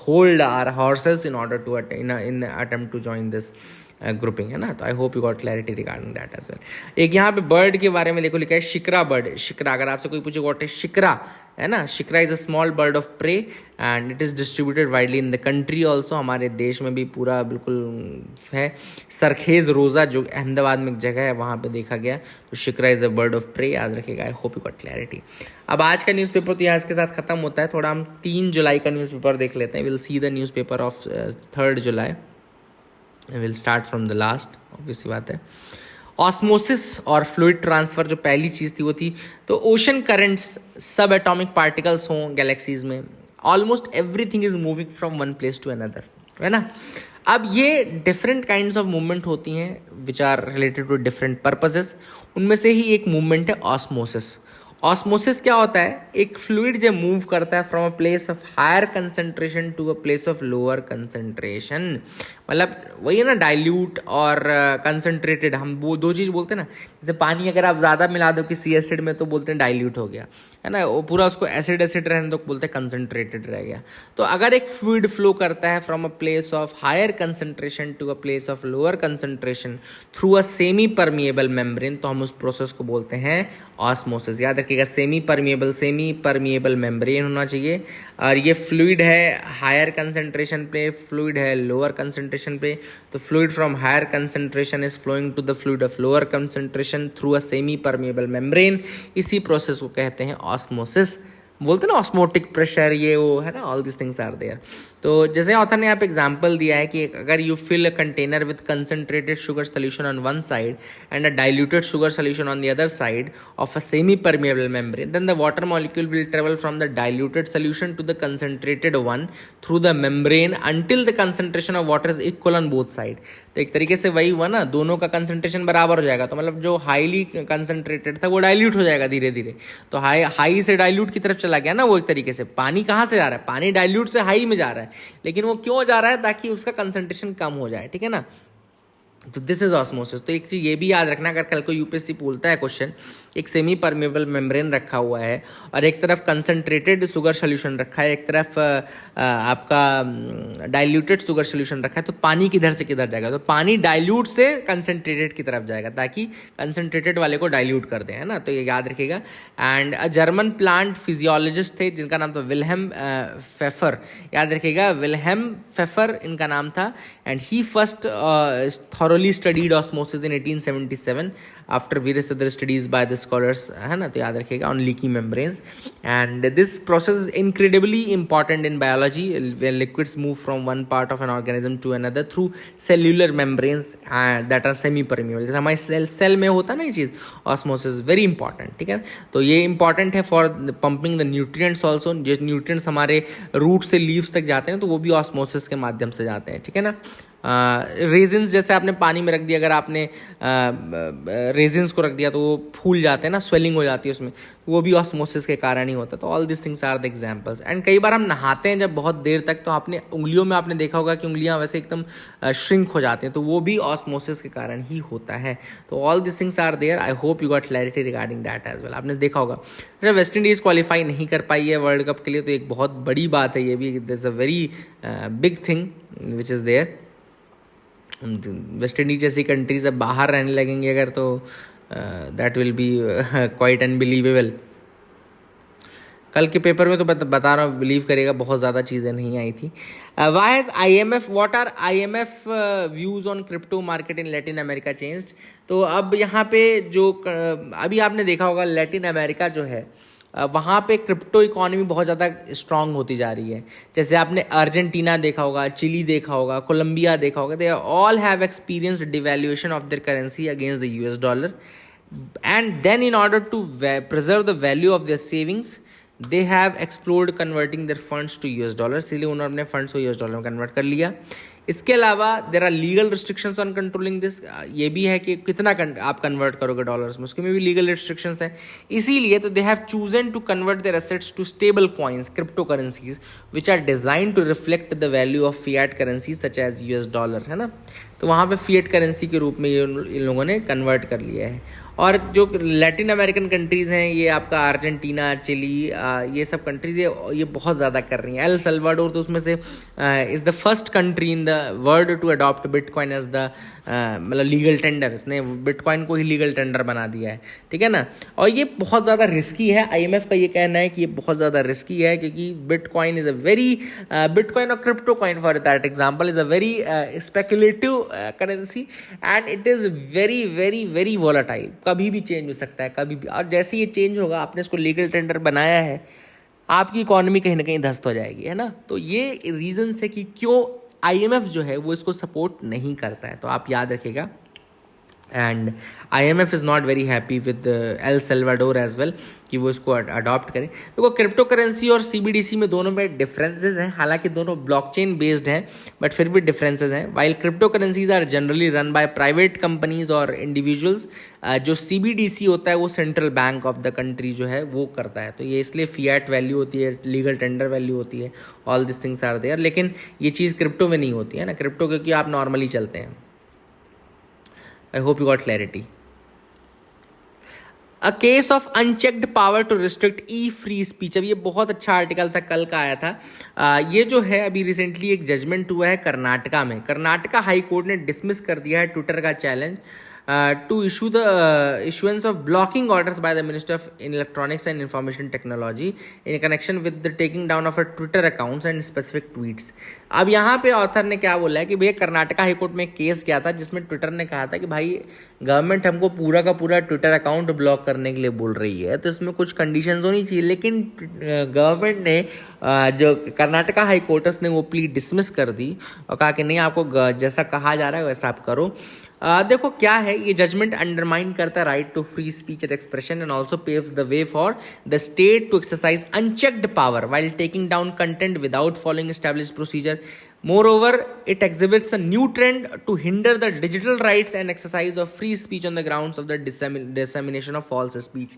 hold our horses in order to in attempt to join this grouping, है ना। तो I hope you got clarity regarding that as well. एक यहाँ पे बर्ड के बारे में देखो लिखा है शिकरा बर्ड। शिकरा, अगर आपसे कोई पूछे व्हाट इज शिकरा, है ना, shikra is a small bird of prey and it is distributed widely in the country also. हमारे देश में भी पूरा बिल्कुल है। सरखेज रोज़ा जो अहमदाबाद में एक जगह है वहाँ पे देखा गया। तो shikra is a bird of prey, याद रखेगा। I hope you got clarity. अब आज का न्यूज़पेपर तो यहाँ इसके साथ खत्म होता है। थोड़ा हम 3 जुलाई का न्यूज़पेपर देख लेते हैं। Will see the newspaper of 3 July. Will start from the last, obviously बात है। ऑस्मोसिस और फ्लूइड ट्रांसफ़र जो पहली चीज़ थी वो थी तो ओशन करंट्स, सब एटॉमिक पार्टिकल्स हों गैलेक्सीज में, almost everything is moving from one place to another, है ना। अब ये डिफरेंट काइंड्स ऑफ मूवमेंट होती हैं which are related to different purposes. उनमें से ही एक मूवमेंट है ऑस्मोसिस। ऑस्मोसिस क्या होता है? एक फ्लूइड जब मूव करता है from a place of higher concentration to a place of lower concentration, मतलब वही है ना, डाइल्यूट और कंसंट्रेटेड। हम वो दो चीज़ बोलते हैं ना, जैसे पानी अगर आप ज़्यादा मिला दो किसी एसिड में तो बोलते हैं डाइल्यूट हो गया, है ना, वो पूरा उसको एसिड रहने तो बोलते हैं कंसंट्रेटेड रह गया। तो अगर एक फ्लूइड फ्लो करता है from a place of higher concentration to a place of lower concentration through a semi permeable membrane, तो हम उस प्रोसेस को बोलते हैं ऑस्मोसिस। याद रखिएगा, सेमी परमिएबल मेम्ब्रेन होना चाहिए। और ये फ्लूइड है हायर कंसंट्रेशन पे, फ्लूइड है लोअर कंसंट्रेशन पे। तो fluid from higher concentration is flowing to the fluid of lower concentration through a semi permeable membrane. इसी प्रोसेस को कहते हैं ऑस्मोसिस। बोलते हैं ना ऑस्मोटिक प्रेशर, ये वो है ना, all this things are there. तो जैसे ऑथर ने यहाँ पे एग्जांपल दिया है कि अगर you fill a container with concentrated sugar solution on one side and a diluted sugar solution on the other side of a semi permeable membrane, then the water molecule will travel from the diluted solution to the concentrated one through the membrane until the concentration of water is equal on both side. तो एक तरीके से वही हुआ ना, दोनों का कंसंट्रेशन बराबर हो जाएगा। तो मतलब जो हाईली कंसंट्रेटेड था वो डाइल्यूट हो जाएगा धीरे धीरे। तो हाई से डाइल्यूट की तरफ चला गया ना वो। एक तरीके से पानी कहाँ से जा रहा है? पानी डाइल्यूट से हाई में जा रहा है, लेकिन वो क्यों जा रहा है? ताकि उसका कंसंट्रेशन कम हो जाए, ठीक है ना। तो दिस इज ऑस्मोसिस। तो एक चीज ये भी याद रखना, अगर कल को यूपीएससी पूछता है क्वेश्चन, एक सेमी परमेबल मेम्ब्रेन रखा हुआ है और एक तरफ कंसंट्रेटेड शुगर सोल्यूशन रखा है, एक तरफ आपका डाइल्यूटेड शुगर सोल्यूशन रखा है, तो पानी किधर से किधर जाएगा? तो पानी डाइल्यूट से कंसंट्रेटेड की तरफ जाएगा ताकि कंसंट्रेटेड वाले को डाइल्यूट कर दें, है ना। तो ये याद रखिएगा। And a German plant physiologist थे जिनका नाम था विल्हेम फेफर। याद रखिएगा, विल्हेम फेफर इनका नाम था। And he first thoroughly studied osmosis in 1877 after various other studies by the scholars, है ना। तो याद रखिएगा, on leaky membranes. And this process is incredibly important in biology when liquids move from one part of an organism to another through cellular membranes that are semi permeable। जैसे हमारे सेल में होता है ना ये चीज़, osmosis very important, ठीक है। तो ये important है for pumping the nutrients also। जो nutrients हमारे रूट से लीव्स तक जाते हैं तो वो भी osmosis के माध्यम से जाते हैं, ठीक है ना। रेजिन्स जैसे आपने पानी में रख दिया, अगर आपने रेजिन्स को रख दिया तो वो फूल जाते हैं ना, स्वेलिंग हो जाती है उसमें, तो वो भी ऑस्मोसिस के कारण ही होता है। तो all this things are the examples. And कई बार हम नहाते हैं जब बहुत देर तक, तो आपने उंगलियों में आपने देखा होगा कि उंगलियां वैसे एकदम श्रिंक हो जाती हैं, तो वो भी ऑस्मोसिस के कारण ही होता है। तो all this things are there. I hope you got clarity regarding that as well. आपने देखा होगा जब वेस्ट इंडीज़ क्वालिफाई नहीं कर पाई है वर्ल्ड कप के लिए, तो एक बहुत बड़ी बात है ये भी। This is a very big thing which is there. West Indies जैसी कंट्रीज अब बाहर रहने लगेंगे अगर, तो that will be quite unbelievable. कल के पेपर में तो बता रहा हूँ, बिलीव करेगा बहुत ज़्यादा चीज़ें नहीं आई थी. Why has IMF, what are IMF views on crypto market in Latin America changed. तो अब यहाँ पे जो अभी आपने देखा होगा लैटिन अमेरिका जो है वहाँ पे क्रिप्टो इकोनॉमी बहुत ज़्यादा स्ट्रांग होती जा रही है. जैसे आपने अर्जेंटीना देखा होगा, चिली देखा होगा, कोलंबिया देखा होगा. They all have experienced devaluation of their currency against the US dollar, and then in order to preserve the value of their savings they have explored converting their funds to US dollars. इसलिए उन्होंने अपने फंड्स को US डॉलर में कन्वर्ट कर लिया. इसके अलावा there are legal restrictions on controlling this. ये भी है कि कितना आप कन्वर्ट करोगे डॉलर्स में, उसके में भी लीगल रिस्ट्रिक्शंस हैं. इसीलिए तो they have chosen to convert their assets to stablecoins, cryptocurrencies which are design to reflect the value of fiat currency such as US dollar, है ना. तो वहाँ पे फिएट करेंसी के रूप में ये इन लोगों ने कन्वर्ट कर लिया है. और जो लैटिन अमेरिकन कंट्रीज़ हैं, ये आपका अर्जेंटीना, चिली, ये सब कंट्रीज़ ये बहुत ज़्यादा कर रही हैं. एल सल्वाडोर तो उसमें से is the first country in the world to adopt bitcoin as the मतलब लीगल टेंडर. इसने बिटकॉइन को ही लीगल टेंडर बना दिया है, ठीक है ना. और ये बहुत ज़्यादा रिस्की है. IMF का ये कहना है कि ये बहुत ज़्यादा रिस्की है क्योंकि bitcoin is a very bitcoin और crypto coin for that example is a very speculative currency and it is very very very volatile. कभी भी चेंज हो सकता है, कभी भी. और जैसे ये चेंज होगा, आपने इसको लीगल टेंडर बनाया है, आपकी इकोनॉमी कहीं ना कहीं ध्वस्त हो जाएगी, है ना. तो ये रीजन है कि क्यों IMF जो है वो इसको सपोर्ट नहीं करता है. तो आप याद रखिएगा. And IMF is not very happy with El Salvador as well कि वो इसको अडॉप्ट करें. तो वो क्रिप्टो करेंसी और CBDC में दोनों में डिफरेंसेस हैं. हालांकि दोनों ब्लॉकचेन बेस्ड हैं बट फिर भी डिफरेंसेस हैं. While cryptocurrencies are generally run by private companies और इंडिविजुअल्स, जो CBDC होता है वो central bank of the country जो है वो करता है. तो ये इसलिए फिएट वैल्यू होती है, लीगल टेंडर वैल्यू होती है, all this things are there. लेकिन ये चीज़ क्रिप्टो में नहीं होती है ना. क्रिप्टो क्योंकि आप नॉर्मली चलते हैं. I hope you got clarity. A case of unchecked power to restrict free speech. अब ये बहुत अच्छा आर्टिकल था, कल का आया था. ये जो है अभी रिसेंटली एक जजमेंट हुआ है कर्नाटका में. कर्नाटका हाई कोर्ट ने डिसमिस कर दिया है ट्विटर का challenge to issue the issuance of blocking orders by the Minister of Electronics and Information Technology in connection with the taking down of a Twitter accounts and specific tweets. अब यहाँ पे ऑथर ने क्या बोला है कि भैया कर्नाटका हाईकोर्ट में एक केस गया था जिसमें ट्विटर ने कहा था कि भाई गवर्नमेंट हमको पूरा का पूरा ट्विटर अकाउंट ब्लॉक करने के लिए बोल रही है, तो इसमें कुछ कंडीशंस होनी चाहिए. लेकिन गवर्नमेंट ने जो कर्नाटका हाईकोर्ट है उसने वो प्ली डिसमिस कर दी और कहा कि नहीं, आपको जैसा कहा जा रहा है वैसा आप करो. देखो क्या है, ये जजमेंट अंडरमाइन करता है right to free speech and expression and also paves the way for the state to exercise unchecked power while taking down content without following established procedure. Moreover, it exhibits a new trend to hinder the digital rights and exercise of free speech on the grounds of the dissemination of false speech.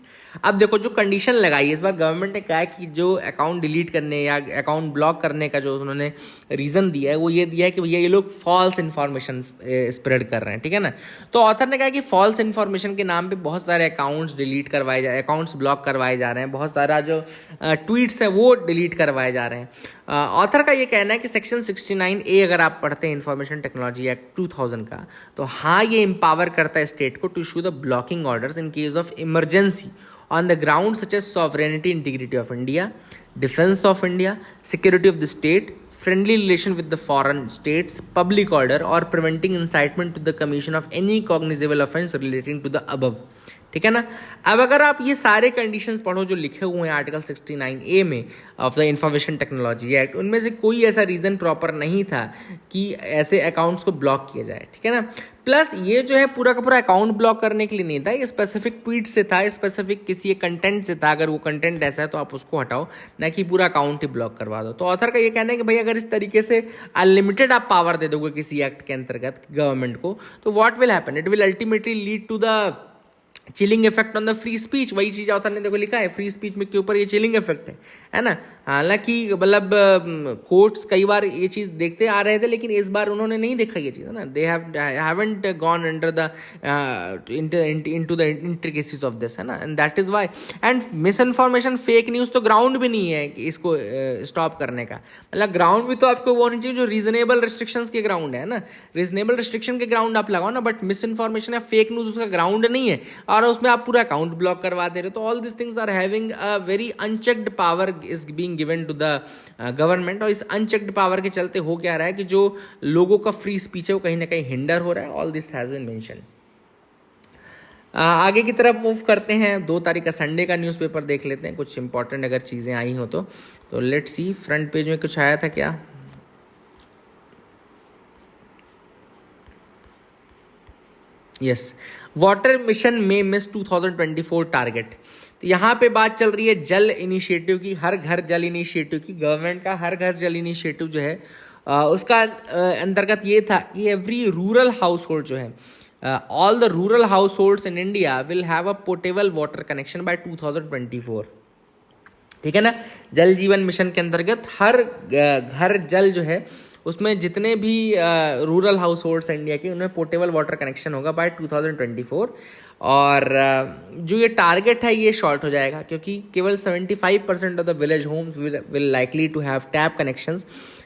अब देखो जो कंडीशन लगाई है इस बार गवर्नमेंट ने कहा है कि जो अकाउंट डिलीट करने या अकाउंट ब्लॉक करने का जो उन्होंने रीज़न दिया है वो ये दिया है कि भैया ये लोग फॉल्स इन्फॉर्मेशन स्प्रेड कर रहे हैं, ठीक है ना. तो ऑथर ने कहा कि फॉल्स इन्फॉर्मेशन के नाम पे बहुत सारे अकाउंट्स डिलीट करवाए जा, अकाउंट्स ब्लॉक करवाए जा रहे हैं, बहुत सारा जो ट्वीट्स है वो डिलीट करवाए जा रहे हैं. ऑथर का ये कहना है कि सेक्शन 69A अगर आप पढ़ते हैं इंफॉर्मेशन टेक्नोलॉजी एक्ट 2000 का, तो हाँ ये एम्पावर करता है स्टेट को to issue the blocking orders in case of emergency on the grounds such as sovereignty, integrity of India, defense of India, security of the state, friendly relation with the foreign states, public order, or preventing incitement to the commission of any cognizable offense relating to the above. ठीक है ना. अब अगर आप ये सारे कंडीशंस पढ़ो जो लिखे हुए हैं आर्टिकल 69A में of the information technology act, उनमें से कोई ऐसा रीज़न प्रॉपर नहीं था कि ऐसे अकाउंट्स को ब्लॉक किया जाए, ठीक है ना. प्लस ये जो है पूरा का पूरा अकाउंट ब्लॉक करने के लिए नहीं था, ये स्पेसिफिक ट्वीट से था, स्पेसिफिक किसी एक कंटेंट से था. अगर वो कंटेंट ऐसा है तो आप उसको हटाओ, ना कि पूरा अकाउंट ही ब्लॉक करवा दो. तो ऑथर का ये कहना है कि भाई अगर इस तरीके से अनलिमिटेड आप पावर दे दोगे किसी एक्ट के अंतर्गत गवर्नमेंट को, तो what will happen, it will ultimately lead to the chilling effect on the free speech. वही चीज़ ऑथर ने देखो लिखा है, फ्री स्पीच में के ऊपर ये चिलिंग इफेक्ट है ना. हालांकि मतलब कोर्ट्स कई बार ये चीज़ देखते आ रहे थे, लेकिन इस बार उन्होंने नहीं देखा ये चीज़, है ना. They haven't gone under the into the intricacies of this, है ना. And that is why. And miss information, fake news तो ग्राउंड भी नहीं है इसको स्टॉप करने का. मतलब ग्राउंड भी तो आपको वो होनी चाहिए जो रीजनेबल रिस्ट्रिक्शंस के ग्राउंड है ना. रीजनेबल रिस्ट्रिक्शन के ग्राउंड आप लगाओ ना, बट मिस इन्फॉर्मेशन या फेक न्यूज़ उसका ग्राउंड नहीं है. और उसमें आप पूरा अकाउंट ब्लॉक करवा दे रहे हो। तो all this things are having a very unchecked power is being given to the government. और इस अनचेक्ड पावर के चलते हो क्या रहा है कि जो लोगों का फ्री स्पीच है वो कहीं ना कहीं हिंडर हो रहा है। All this has been mention. आगे की तरफ मूव करते हैं। 2 तारीख का संडे का न्यूज़पेपर देख लेते हैं, कुछ इंपॉर्टेंट अगर चीज़ें आई हो तो लेट्स सी फ्रंट पेज में कुछ आया था क्या। यस, वाटर मिशन में मिस 2024 टारगेट। तो यहाँ पे बात चल रही है जल इनिशिएटिव की, हर घर जल इनिशिएटिव की। गवर्नमेंट का हर घर जल इनिशिएटिव जो है उसका अंतर्गत ये था कि एवरी रूरल हाउस होल्ड जो है, all the rural households in India will have a potable water connection by 2024। ठीक है ना। जल जीवन मिशन के अंतर्गत हर घर जल जो है उसमें जितने भी रूरल हाउस होल्ड्स इंडिया के उनमें पोर्टेबल वाटर कनेक्शन होगा बाय 2024। और जो ये टारगेट है ये शॉर्ट हो जाएगा क्योंकि केवल 75% of the village homes will likely to have tap connections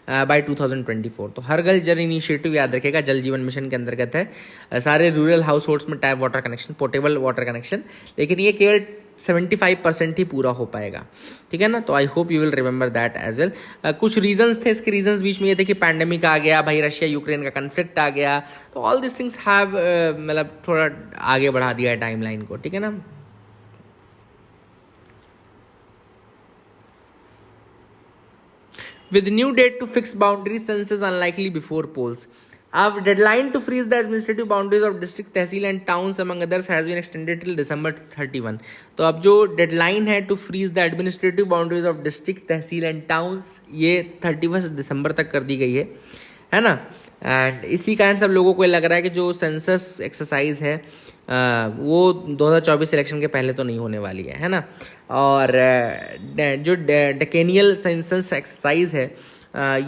by 2024। तो हर घर जल इनिशिएटिव याद रखेगा जल जीवन मिशन के अंतर्गत है। सारे रूरल हाउस होल्ड्स में tap water connection, portable water connection, लेकिन ये केवल 75% ही पूरा हो पाएगा। ठीक है ना। तो I hope you will remember that as well. कुछ रीजंस थे, इसके रीजंस बीच में ये थे कि पैंडेमिक आ गया, भाई रशिया यूक्रेन का कन्फ्लिक्ट आ गया, तो ऑल दिस थिंग्स हैव मतलब थोड़ा आगे बढ़ा दिया है टाइमलाइन को। ठीक है ना। With new date to fix boundaries, census unlikely before polls. Our deadline to freeze the administrative boundaries of district, tehsil and towns among others has been extended till December 31। तो अब जो डेडलाइन है to freeze the administrative boundaries of district, tehsil and towns ये 31 दिसंबर तक कर दी गई है ना। एंड इसी कारण सब लोगों को लग रहा है कि जो सेंसस एक्सरसाइज है वो 2024 इलेक्शन के पहले तो नहीं होने वाली है ना। और जो डेकेनियल सेंसस एक्सरसाइज है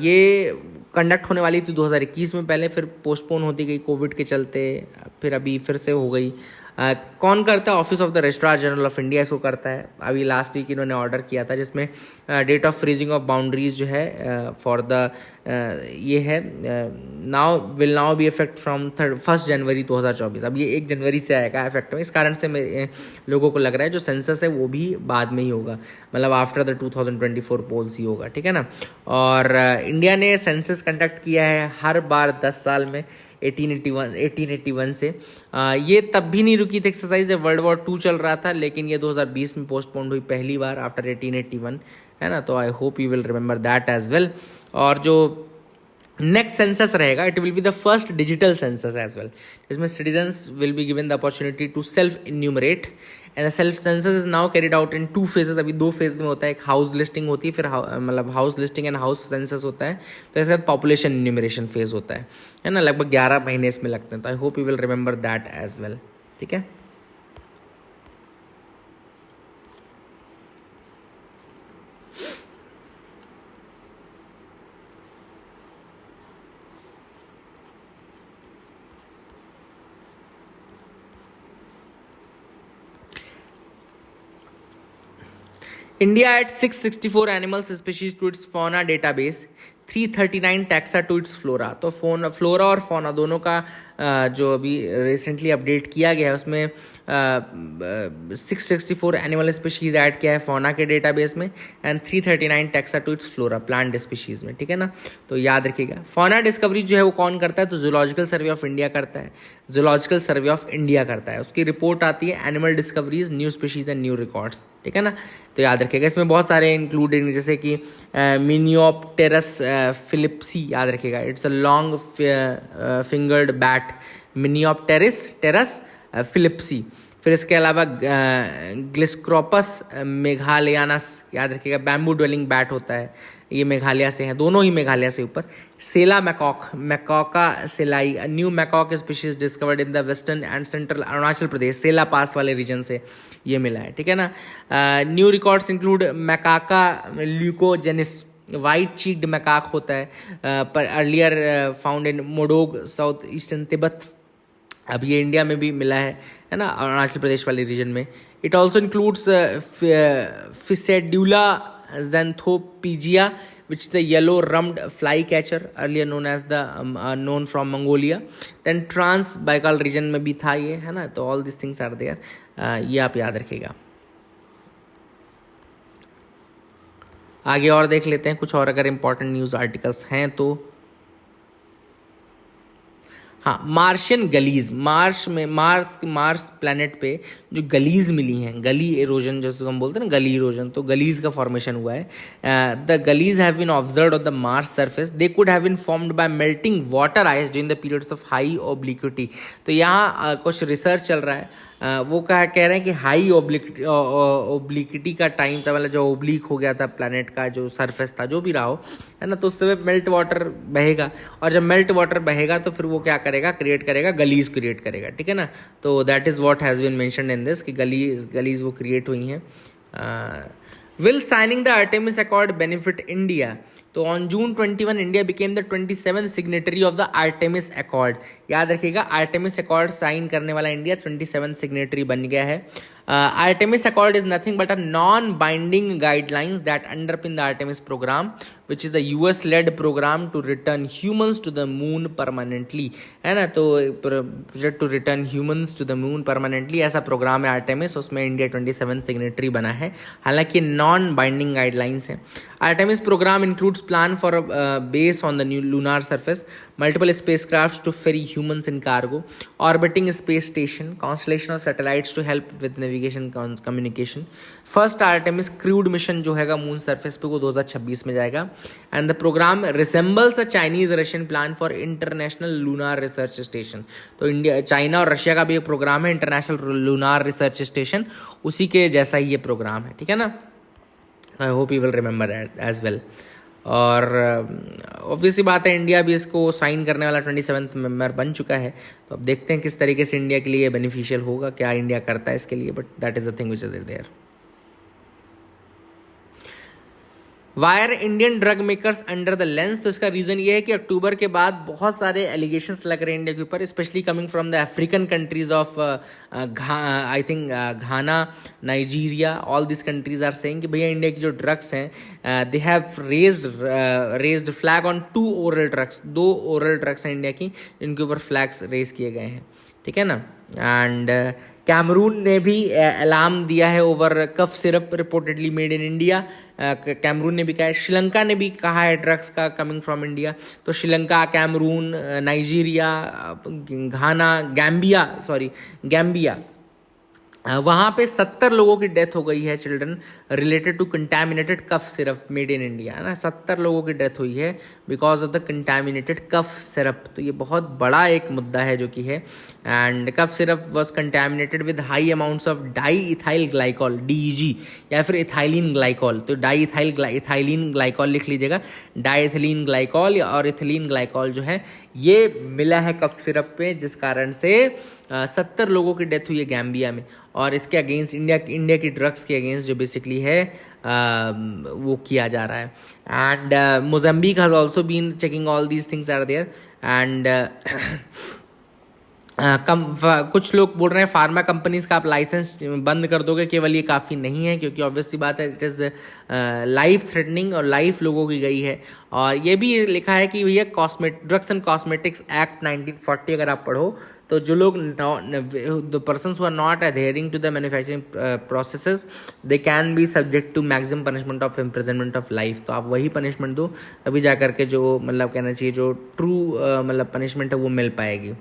ये कंडक्ट होने वाली थी 2021 में पहले, फिर पोस्टपोन होती गई कोविड के चलते, फिर अभी फिर से हो गई। कौन करता है? Office of the registrar general of India इसको करता है। अभी लास्ट वीक इन्होंने ऑर्डर किया था जिसमें date of freezing of boundaries जो है फॉर द ये है will now be effect from 1 January 2024। अब ये 1 जनवरी से आएगा इफेक्ट में। इस कारण से लोगों को लग रहा है जो सेंसस है वो भी बाद में ही होगा, मतलब आफ्टर द 2024 पोल्स ही होगा। ठीक है ना। और इंडिया ने सेंसस कंडक्ट किया है हर बार 10 साल में 1881 से। ये तब भी नहीं रुकी थी एक्सरसाइज, वर्ल्ड वॉर 2 चल रहा था, लेकिन ये 2020 में पोस्टपोन्ड हुई पहली बार आफ्टर 1881, है ना। तो I hope you will remember that as well. और जो नेक्स्ट सेंसस रहेगा it will be the first digital census as well, जिसमें citizens will be given the opportunity to self enumerate and the self census is now carried out in 2 phases. अभी 2 फेज में होता है, एक हाउस लिस्टिंग होती है, फिर मतलब house listing and house census होता है, तो इसके बाद पॉपुलेशन इन्यूमरेशन फेज होता है ना। लगभग 11 महीने इसमें लगते हैं। तो I hope you will remember that as well. ठीक है। India adds 664 animal species to its fauna database, 339 taxa to its flora। तो फ्लोरा और फौना दोनों का जो अभी रिसेंटली अपडेट किया गया है उसमें 664 एनिमल स्पीशीज ऐड किया है फौना के डेटाबेस में and 339 taxa to its flora plant species में। ठीक है ना। तो याद रखिएगा फौना डिस्कवरी जो है वो कौन करता है? तो जूलॉजिकल सर्वे ऑफ इंडिया करता है। जूलॉजिकल सर्वे ऑफ इंडिया करता है, उसकी रिपोर्ट आती है animal discoveries, new species and new records. ठीक है ना। तो याद रखिएगा इसमें बहुत सारे इंक्लूडेड जैसे कि मिनियोप्टेरस फिलिप्सी, याद रखिएगा it's a long fingered bat, Miniopterus phillipsi. फिर इसके अलावा ग्लिस्क्रोपस मेघालयानस, याद रखिएगा बैम्बू ड्वेलिंग बैट होता है, ये मेघालय से है, दोनों ही मेघालय से ऊपर। Sela Macaca selai, new macaque species discovered in the western and central Arunachal Pradesh, Sela pass वाले रीजन से ये मिला है। ठीक है ना। New records include Macaca leucogenys, white cheeked macaque होता है, पर earlier found in Modog south eastern Tibet, अब ये इंडिया में भी मिला है ना, अरुणाचल प्रदेश वाले रीजन में। It also includes Ficedula Xanthopigia, which is the yellow rummed flycatcher, earlier known as the known from Mongolia. Then Trans Baikal region में भी था ये, है ना. तो all these things are there. ये आप याद रखिएगा. आगे और देख लेते हैं कुछ और अगर इंपॉर्टेंट न्यूज़ आर्टिकल्स हैं तो. हाँ, मार्शियन गलीज, मार्स प्लैनेट पे जो गलीज मिली हैं, गली इरोजन जैसे हम बोलते हैं ना, गली इरोजन, तो गलीज का फॉर्मेशन हुआ है. The gullies have been observed on the Mars surface. They could have been formed by melting water ice during the periods of high obliquity. तो यहाँ कुछ रिसर्च चल रहा है. वो कह रहे हैं कि हाई ओब्लिक्विटी का टाइम था, मतलब जो ओब्लिक हो गया था प्लैनेट का जो सरफेस था, जो भी रहा हो, है ना, तो उस समय मेल्ट वाटर बहेगा, और जब मेल्ट वाटर बहेगा तो फिर वो क्या करेगा, क्रिएट करेगा, गलीज क्रिएट करेगा. ठीक है ना. तो that is what has been mentioned in this कि गलीज वो क्रिएट हुई हैं. Will signing the Artemis Accord benefit India? तो on June 21 India became the 27th signatory of the Artemis Accord. याद रखिएगा, Artemis Accord साइन करने वाला इंडिया 27th signatory बन गया है. Artemis Accord is nothing but a non-binding guidelines that underpin the Artemis program, which is the US-led program to return humans to the moon permanently. है ना. तो project to return humans to the moon permanently ऐसा प्रोग्राम है Artemis, उसमें इंडिया 27th सिग्नेटरी बना है. हालांकि नॉन बाइंडिंग गाइडलाइंस है. Artemis program includes plan for a base on the new lunar surface, multiple spacecrafts to ferry humans in cargo, orbiting space station, constellation of satellites to help with navigation communication. First Artemis crewed mission जो हैगा मून सरफेस पे वो 2026 में जाएगा. And the program resembles a Chinese Russian plan for international lunar research station. तो इंडिया, चाइना और रशिया का भी एक प्रोग्राम है इंटरनेशनल लूनार रिसर्च स्टेशन, उसी के जैसा ही ये प्रोग्राम है. ठीक है ना. I hope you will remember as well. और ऑब्वियसली बात है, इंडिया भी इसको साइन करने वाला 27th मेंबर बन चुका है. तो अब देखते हैं किस तरीके से इंडिया के लिए बेनिफिशियल होगा, क्या इंडिया करता है इसके लिए, but that is the thing which is there. Why are Indian drug makers under the lens. तो इसका रीजन ये है कि अक्टूबर के बाद बहुत सारे एलिगेशंस लग रहे हैं इंडिया के ऊपर, specially coming from the African countries of I think Ghana, Nigeria. All this countries are saying कि भैया इंडिया की जो ड्रग्स हैं, they have raised flag on 2 oral drugs. 2 oral drugs हैं इंडिया की जिनके ऊपर फ्लैग्स रेज किए गए हैं. ठीक है ना. एंड कैमरून ने भी अलार्म दिया है over cough syrup reportedly made in India. Cameroon ने भी कहा है. श्रीलंका ने भी कहा है ड्रग्स का कमिंग फ्रॉम इंडिया. तो Sri Lanka, Cameroon, Nigeria, Ghana, Gambia, वहाँ पे 70 लोगों की डेथ हो गई है, children, related to contaminated cough syrup made in India. है ना. 70 लोगों की डेथ हुई है because of the contaminated cough syrup. तो ये बहुत बड़ा एक मुद्दा है जो कि है. And cough syrup was contaminated with high amounts of di ethyl glycol, DEG, या फिर इथाइलिन ग्लाइकॉल. तो इथाइलिन ग्लाइकॉल लिख लीजिएगा. डाइथिलीन ग्लाइकॉल और इथिलीन ग्लाइकॉल जो है ये मिला है कफ सिरप पे, जिस कारण से 70 लोगों की डेथ हुई है गैम्बिया में. और इसके अगेंस्ट इंडिया की ड्रग्स के अगेंस्ट जो बेसिकली है वो किया जा रहा है. And Mozambique has also been checking all these things are there. And कुछ लोग बोल रहे हैं फार्मा कंपनीज का आप लाइसेंस बंद कर दोगे केवल, ये काफ़ी नहीं है, क्योंकि ऑब्वियसली बात है इट इज़ लाइफ थ्रेटनिंग और लाइफ लोगों की गई है. और ये भी लिखा है कि भैया ड्रग्स एंड कॉस्मेटिक्स एक्ट 1940 अगर आप पढ़ो तो जो लोग the persons who are not adhering to the manufacturing processes they can be subject to maximum punishment of imprisonment of life. तो आप वही पनिशमेंट दो तभी जा करके जो मतलब कहना चाहिए जो ट्रू मतलब पनिशमेंट है वो मिल पाएगी.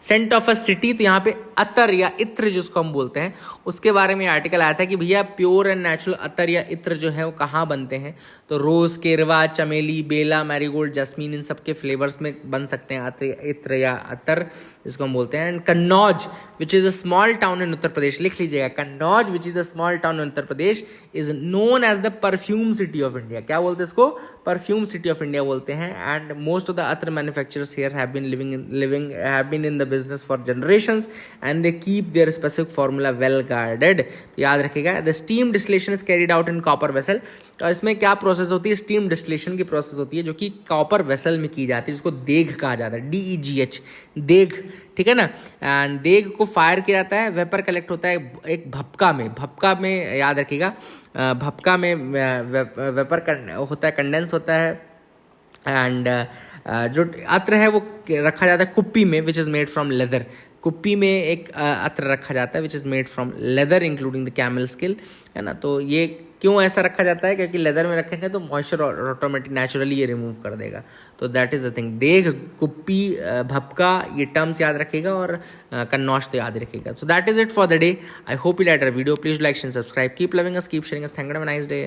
सेंट ऑफ अ सिटी, तो यहाँ पे अतर या इत्र जिसको हम बोलते हैं उसके बारे में आर्टिकल आया था कि भैया प्योर एंड नेचुरल अतर या इत्र जो है वो कहाँ बनते हैं. तो रोज, केरवा, चमेली, बेला, मैरीगोल्ड, जस्मीन, इन सब के फ्लेवर्स में बन सकते हैं इत्र या अतर जिसको हम बोलते हैं. And Kannauj which is a small town in Uttar Pradesh, लिख लीजिएगा, Kannauj which is a small town in Uttar Pradesh is known as the perfume city of India. क्या बोलते हैं इसको? परफ्यूम सिटी ऑफ इंडिया बोलते हैं. And most of the attar manufacturers here have been in the business for generations and they keep their specific formula well guarded. तो याद रखिएगा, the steam distillation is carried out in copper vessel. तो इसमें क्या प्रोसेस होती है? स्टीम डिस्टिलेशन की प्रोसेस होती है जो कि कॉपर वेसल में की जाती है, जिसको देग कहा जाता है, DEGH, देग, ठीक है ना। एंड देग को फायर किया जाता है, वेपर कलेक्ट होता है एक भपका में याद रखिएगा, भपका में वेपर होता है, कंडेंस होता है। एंड जो अत्र है वो रखा जाता है कुप्पी में, which is made from leather. कुप्पी में एक अत्र रखा जाता है which is made from leather including the camel skill, है ना। तो ये क्यों ऐसा रखा जाता है? क्योंकि लेदर में रखेंगे तो मॉइस्चर ऑटोमेटिक नेचुरली ये रिमूव कर देगा। तो दैट इज़ द थिंग। देग, कुप्पी, भपका, ये टर्म्स याद रखिएगा और कन्नौज तो याद रखिएगा। So that is it for the day. I hope you like our video. Please like and subscribe. Keep loving us, keep sharing us. Thank you, have a nice day.